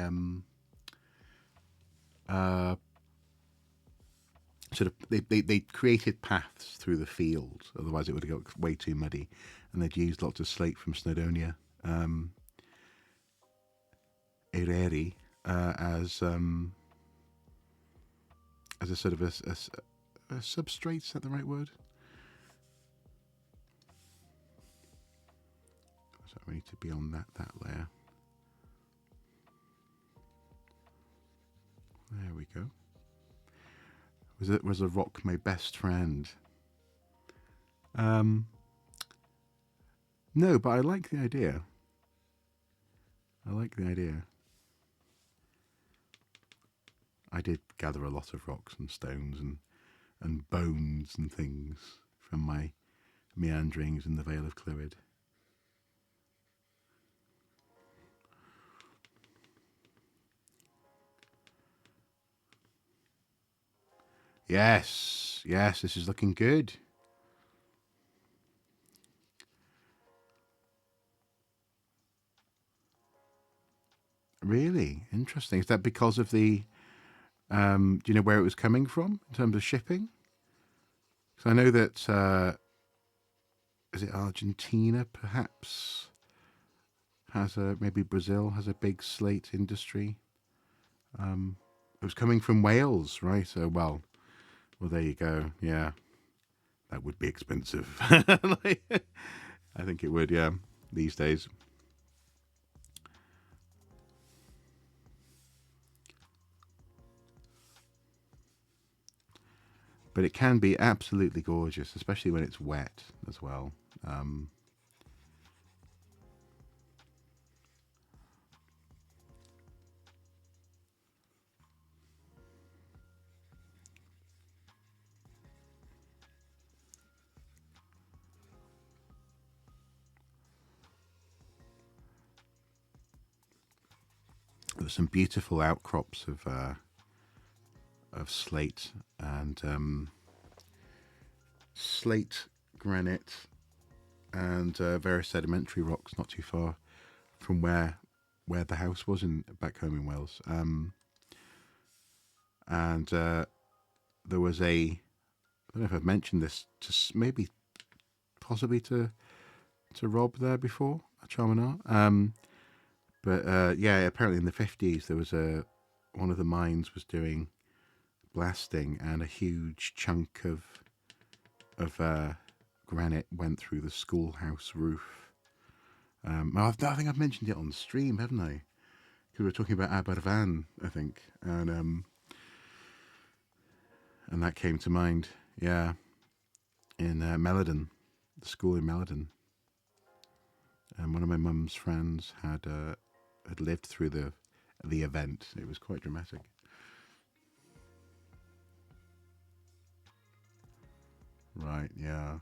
sort of. They created paths through the fields, otherwise it would have got way too muddy, and they'd used lots of slate from Snowdonia. Ereri as a sort of a substrate. Is that the right word? So we need to be on that layer. There we go. Was a rock my best friend? No, but I like the idea. I did gather a lot of rocks and stones and bones and things from my meanderings in the Vale of Clwyd. Yes, this is looking good. Really interesting. Is that because of the? Do you know where it was coming from in terms of shipping? So I know that is it Argentina perhaps has maybe Brazil has a big slate industry. It was coming from Wales, right? So well, there you go. Yeah, that would be expensive. I think it would. Yeah, these days. But it can be absolutely gorgeous, especially when it's wet as well. There's some beautiful outcrops of slate and slate, granite, and various sedimentary rocks not too far from where the house was back home in Wales. And there was I don't know if I've mentioned this to maybe possibly to Rob there before at Charminar. But yeah, apparently in the 50s there was one of the mines was doing blasting, and a huge chunk of granite went through the schoolhouse roof. I think I've mentioned it on the stream, haven't I? Because we were talking about Aberfan, I think, and that came to mind. Yeah, in Melodon, the school in Melodon, and one of my mum's friends had lived through the event. It was quite dramatic. Right. Yeah.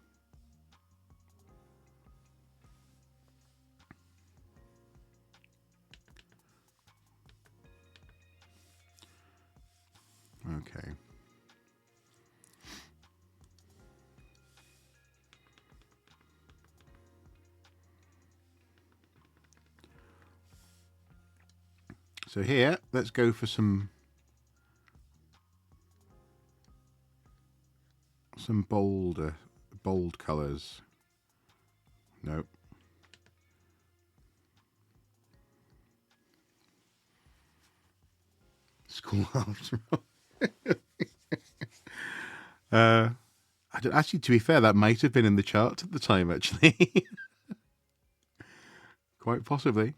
Okay. So here, let's go for some bold colours. Nope. School after all. Actually, to be fair, that might have been in the chart at the time, actually. Quite possibly.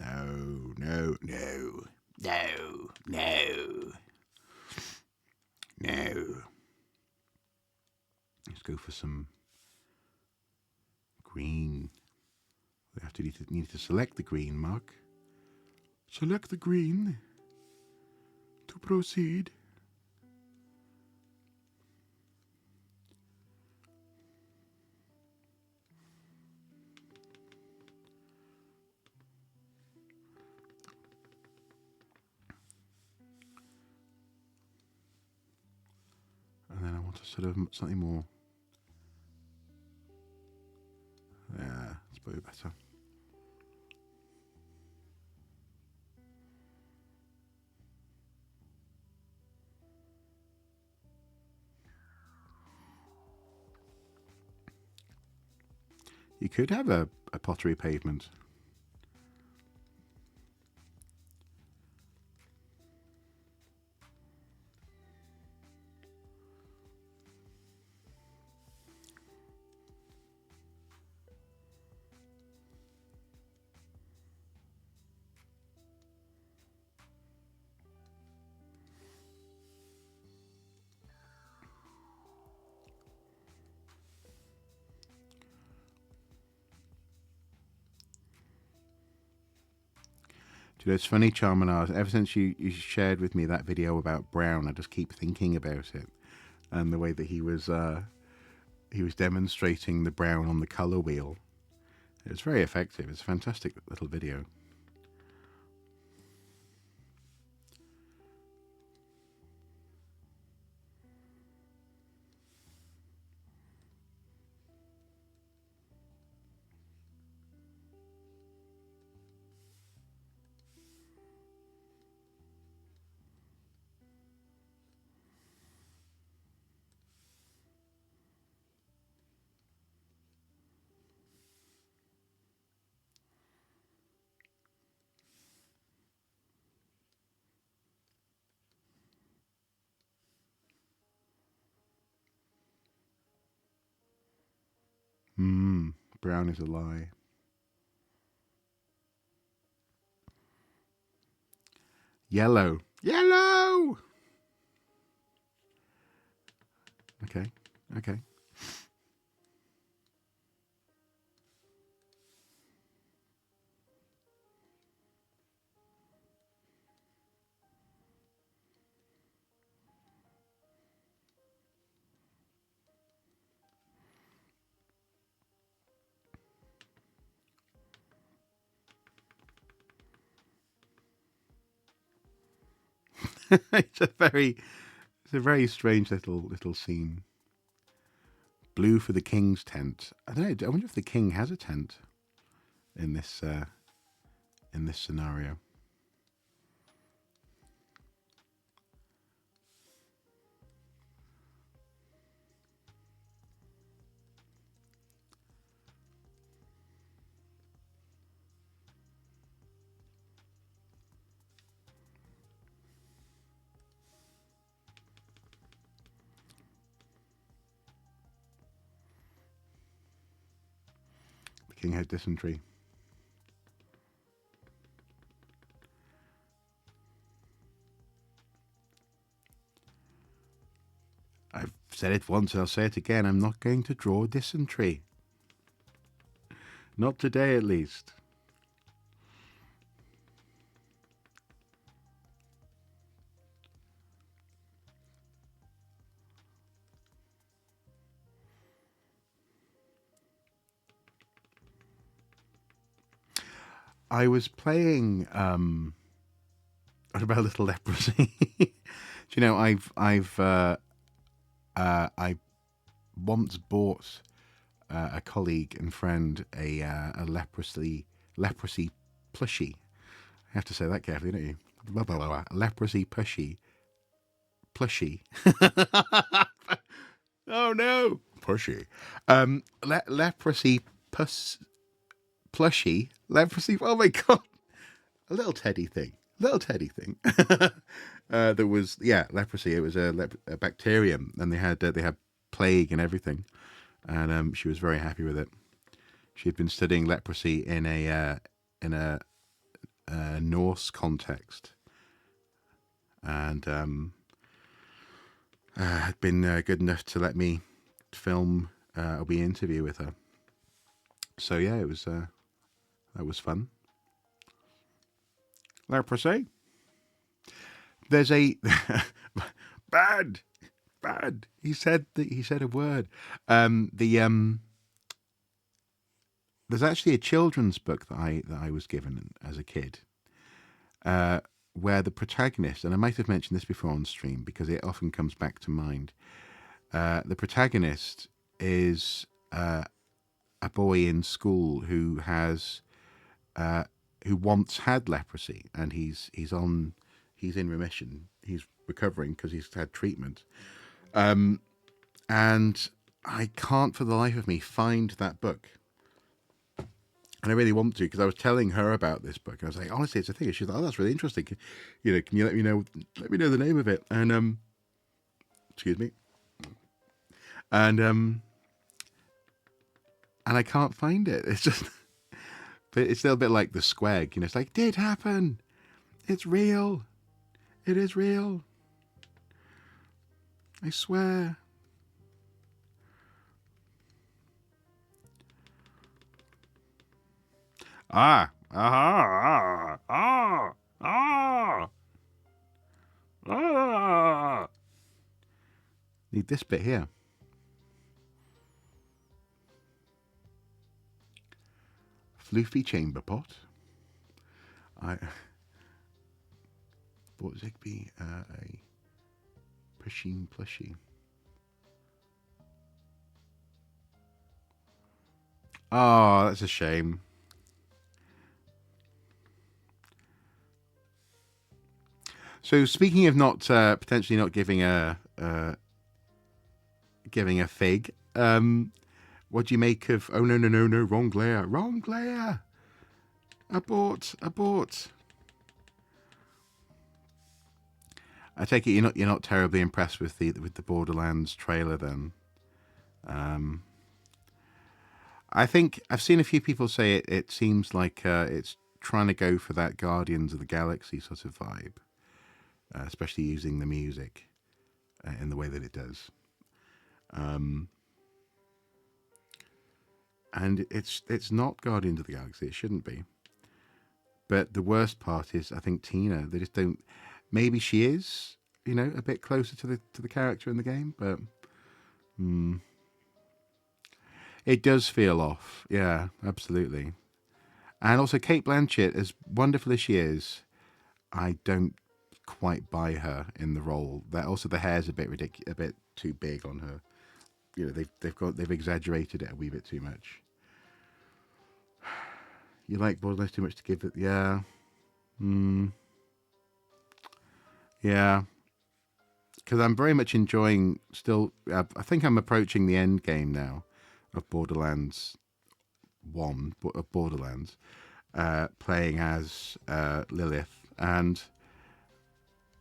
No, no, no, no, no, no. Let's go for some green. We have to need to select the green, Mark. Select the green to proceed. And then I want to sort of something more. Yeah, it's probably better. You could have a pottery pavement. Do you know, it's funny, Charminars, ever since you shared with me that video about brown, I just keep thinking about it and the way that he was demonstrating the brown on the color wheel. It was very effective. It's a fantastic little video. Brown is a lie. Yellow. Yellow! Okay, okay. It's a very strange little scene. Blue for the king's tent. I don't know. I wonder if the king has a tent in this scenario. The king had dysentery. I've said it once, I'll say it again. I'm not going to draw dysentery. Not today, at least. I was playing about little leprosy. Do you know, I once bought a colleague and friend a leprosy plushie. I have to say that carefully, don't you? Blah, blah, blah, blah. Leprosy plushie. Oh no, pushy. Leprosy plushie. Leprosy. Oh my god, a little teddy thing. There was leprosy. It was a bacterium, and they had plague and everything, and she was very happy with it. She had been studying leprosy in a Norse context, and had been good enough to let me film a wee interview with her. So yeah, it was that was fun. Leprosy. There's a bad. He said a word. There's actually a children's book that I was given as a kid, where the protagonist, and I might have mentioned this before on stream because it often comes back to mind. The protagonist is a boy in school who once had leprosy, and he's in remission. He's recovering because he's had treatment. And I can't for the life of me find that book. And I really want to, because I was telling her about this book. I was like, honestly, it's a thing. She's like, oh, that's really interesting. Can you let me know the name of it? And excuse me. And I can't find it. It's just, but it's still a bit like the squag. It's like, did happen. It's real. It is real. I swear. Ah. Ah. Ah. Ah. Ah. Need this bit here. Floofy chamber pot. I bought Zigbee a plushie. Oh, that's a shame. So speaking of not potentially not giving a fig, what do you make of? Oh no, wrong glare. Abort. I take it you're not terribly impressed with the Borderlands trailer then. I think I've seen a few people say it seems like it's trying to go for that Guardians of the Galaxy sort of vibe, especially using the music in the way that it does. And it's not Guardians of the Galaxy. It shouldn't be. But the worst part is, I think Tina. They just don't. Maybe she is, a bit closer to the character in the game, but it does feel off. Yeah, absolutely. And also Kate Blanchett, as wonderful as she is, I don't quite buy her in the role. That also the hair's a bit ridiculous, a bit too big on her. They've exaggerated it a wee bit too much. You like Borderlands too much to give it, yeah. Yeah. Because I'm very much enjoying still. I think I'm approaching the end game now of Borderlands 1, of Borderlands, playing as Lilith. And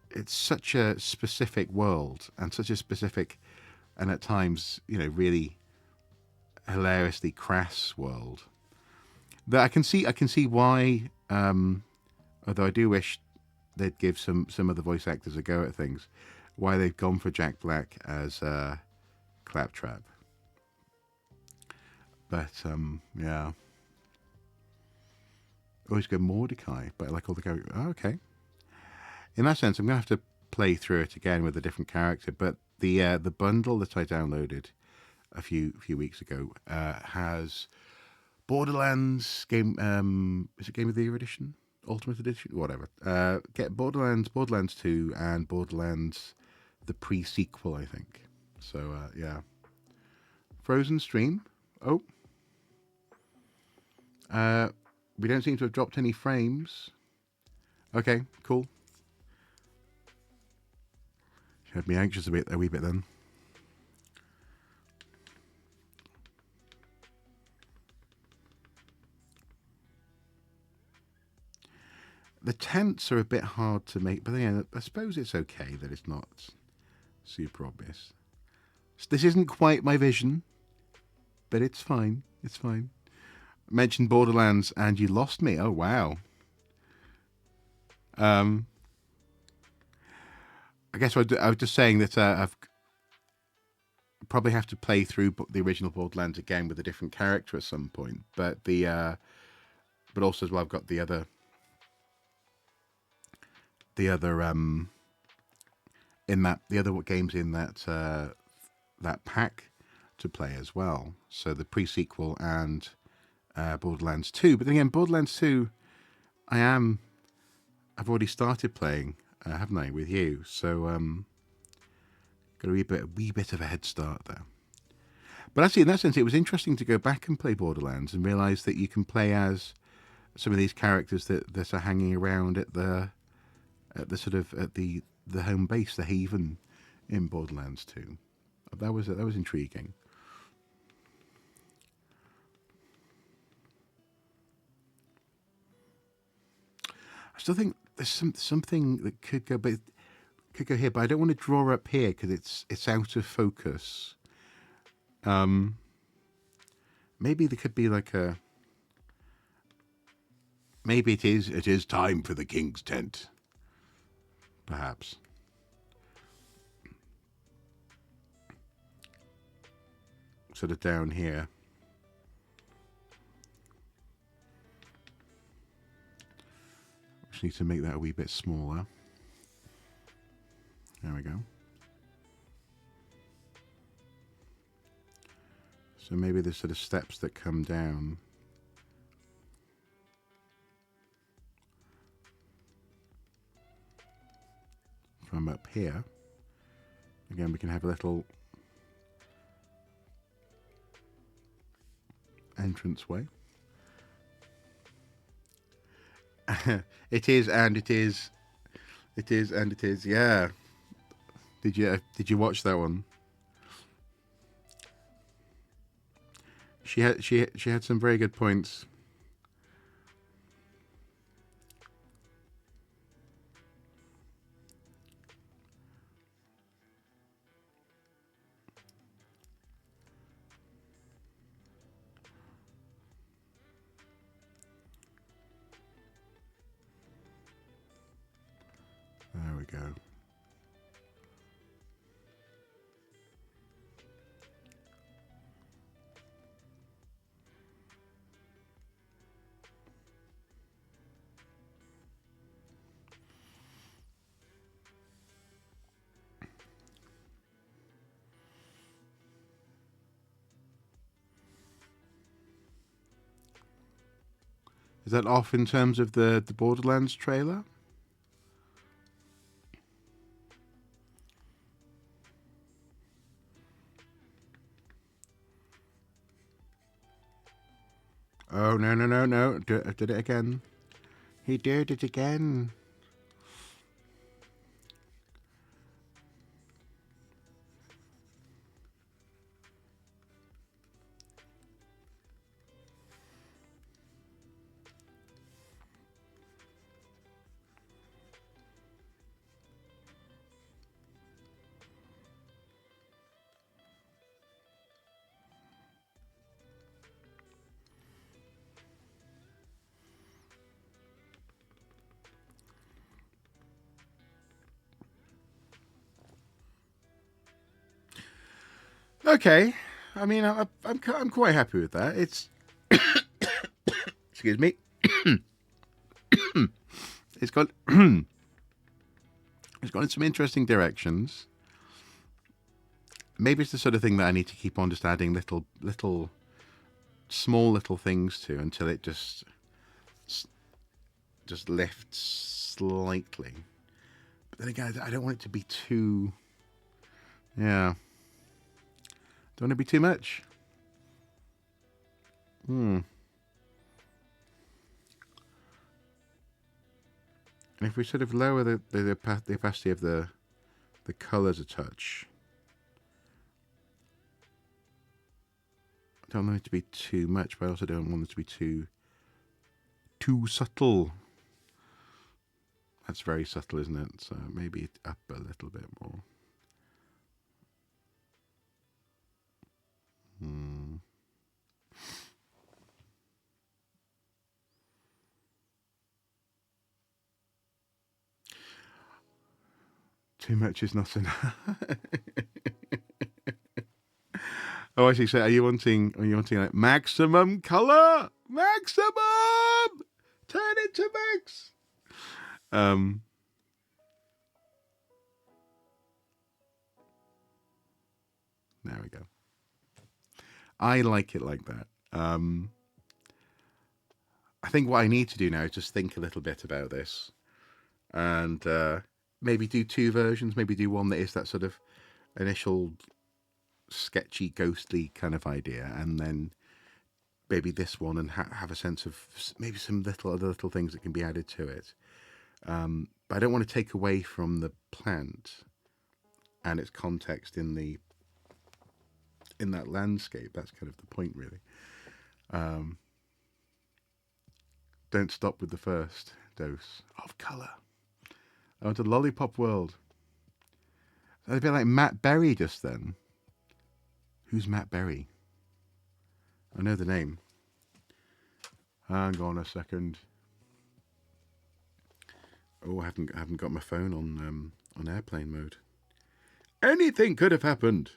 it's such a specific world and such a specific, and at times, really hilariously crass world that I can see why. Although I do wish they'd give some of the voice actors a go at things. Why they've gone for Jack Black as Claptrap. But yeah, always go Mordecai, but I like all the characters. Oh, okay. In that sense, I'm gonna have to play through it again with a different character. But the bundle that I downloaded a few weeks ago has Borderlands game. Is it Game of the Year edition, Ultimate edition, whatever? Get Borderlands 2, and Borderlands the pre-sequel, I think. So yeah, Frozen stream. Oh. We don't seem to have dropped any frames. Okay, cool. She had me anxious a wee bit then. The tents are a bit hard to make, but yeah, I suppose it's okay that it's not super obvious. This isn't quite my vision, but it's fine. It's fine. I mentioned Borderlands and you lost me. Oh, wow. I guess I was just saying that I've probably have to play through the original Borderlands again with a different character at some point. But but also as well, I've got the other games in that pack to play as well. So the pre-sequel and Borderlands 2. But then again, Borderlands 2, I've already started playing, haven't I, with you? So got a wee bit of a head start there. But actually, in that sense, it was interesting to go back and play Borderlands and realise that you can play as some of these characters that are hanging around at the home base, the Haven, in Borderlands 2. That was intriguing. I still think there's something that could go, but could go here. But I don't want to draw up here because it's out of focus. Maybe there could be like a. Maybe it is time for the king's tent. Perhaps. Sort of down here. Just need to make that a wee bit smaller. There we go. So maybe there's sort of steps that come down. From up here. Again, we can have a little entranceway. It is, and it is. It is, and it is. Yeah. Did you watch that one? She had some very good points. There we go. Is that off in terms of the Borderlands trailer? Oh, no. Did it again. He did it again. Okay. I mean, I'm quite happy with that. It's excuse me. It's got it's gone in some interesting directions. Maybe it's the sort of thing that I need to keep on just adding small little things to until it just lifts slightly. But then again, I don't want it to be too. Yeah. Don't want to be too much. And if we sort of lower the opacity of the colours a touch, I don't want it to be too much, but I also don't want it to be too subtle. That's very subtle, isn't it? So maybe up a little bit more. Too much is not enough. Oh, I see. So, are you wanting like maximum color? Maximum. Turn it to max. There we go. I like it like that. I think what I need to do now is just think a little bit about this, and maybe do two versions. Maybe do one that is that sort of initial sketchy, ghostly kind of idea, and then maybe this one, and have a sense of maybe some other little things that can be added to it. But I don't want to take away from the plant and its context in that landscape. That's kind of the point, really. Don't stop with the first dose of colour. I want a lollipop world. So a bit like Matt Berry just then. Who's Matt Berry? I know the name. Hang on a second. Oh, I haven't got my phone on airplane mode. Anything could have happened.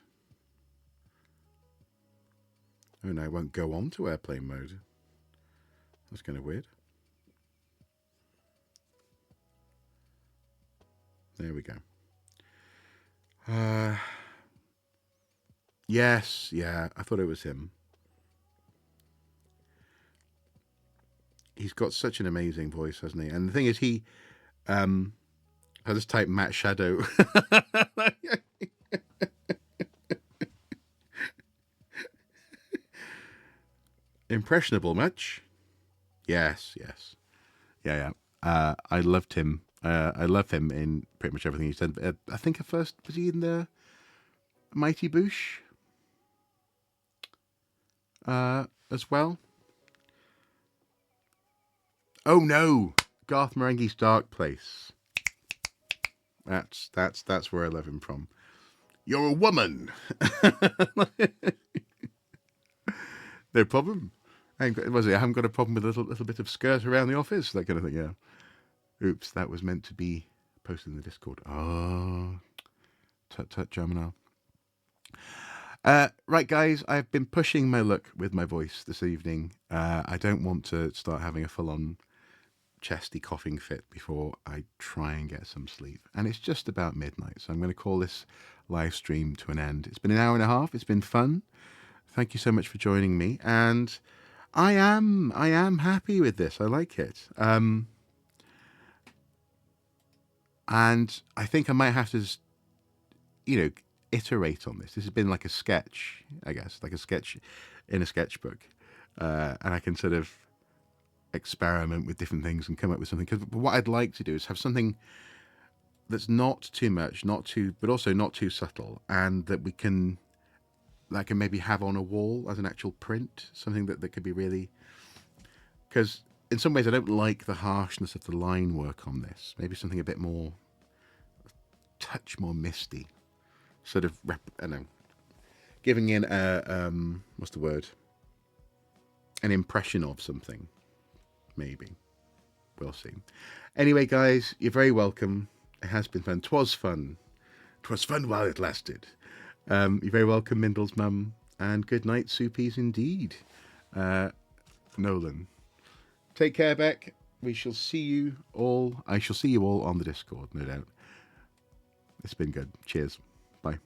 Oh no, it won't go on to airplane mode. That's kind of weird. There we go. Yes, yeah, I thought it was him. He's got such an amazing voice, hasn't he? And the thing is, I just typed Matt Shadow. Impressionable much? Yes. Yeah. I loved him. I love him in pretty much everything he said. I think at first, was he in the Mighty Boosh? As well? Oh no! Garth Marenghi's Dark Place. That's where I love him from. You're a woman! No problem. I haven't got a problem with a little bit of skirt around the office, that kind of thing, yeah. Oops, that was meant to be posted in the Discord. Oh, tut, Gemini. Right, guys, I've been pushing my luck with my voice this evening. I don't want to start having a full-on chesty coughing fit before I try and get some sleep. And it's just about midnight, so I'm going to call this live stream to an end. It's been an hour and a half. It's been fun. Thank you so much for joining me. And I am happy with this. I like it. And I think I might have to just, iterate on this. This has been like a sketch, I guess, like a sketch in a sketchbook. And I can sort of experiment with different things and come up with something. Because what I'd like to do is have something that's not too much, but also not too subtle, and that I can maybe have on a wall as an actual print, something that could be really, because in some ways I don't like the harshness of the line work on this. Maybe something a bit more, touch more misty, sort of, I don't know, giving in what's the word? An impression of something, maybe. We'll see. Anyway, guys, you're very welcome. It has been fun. 'Twas fun. 'Twas fun while it lasted. You're very welcome, Mindle's mum, and good night, Soupies indeed. Nolan. Take care, Beck. I shall see you all on the Discord, no doubt. It's been good. Cheers. Bye.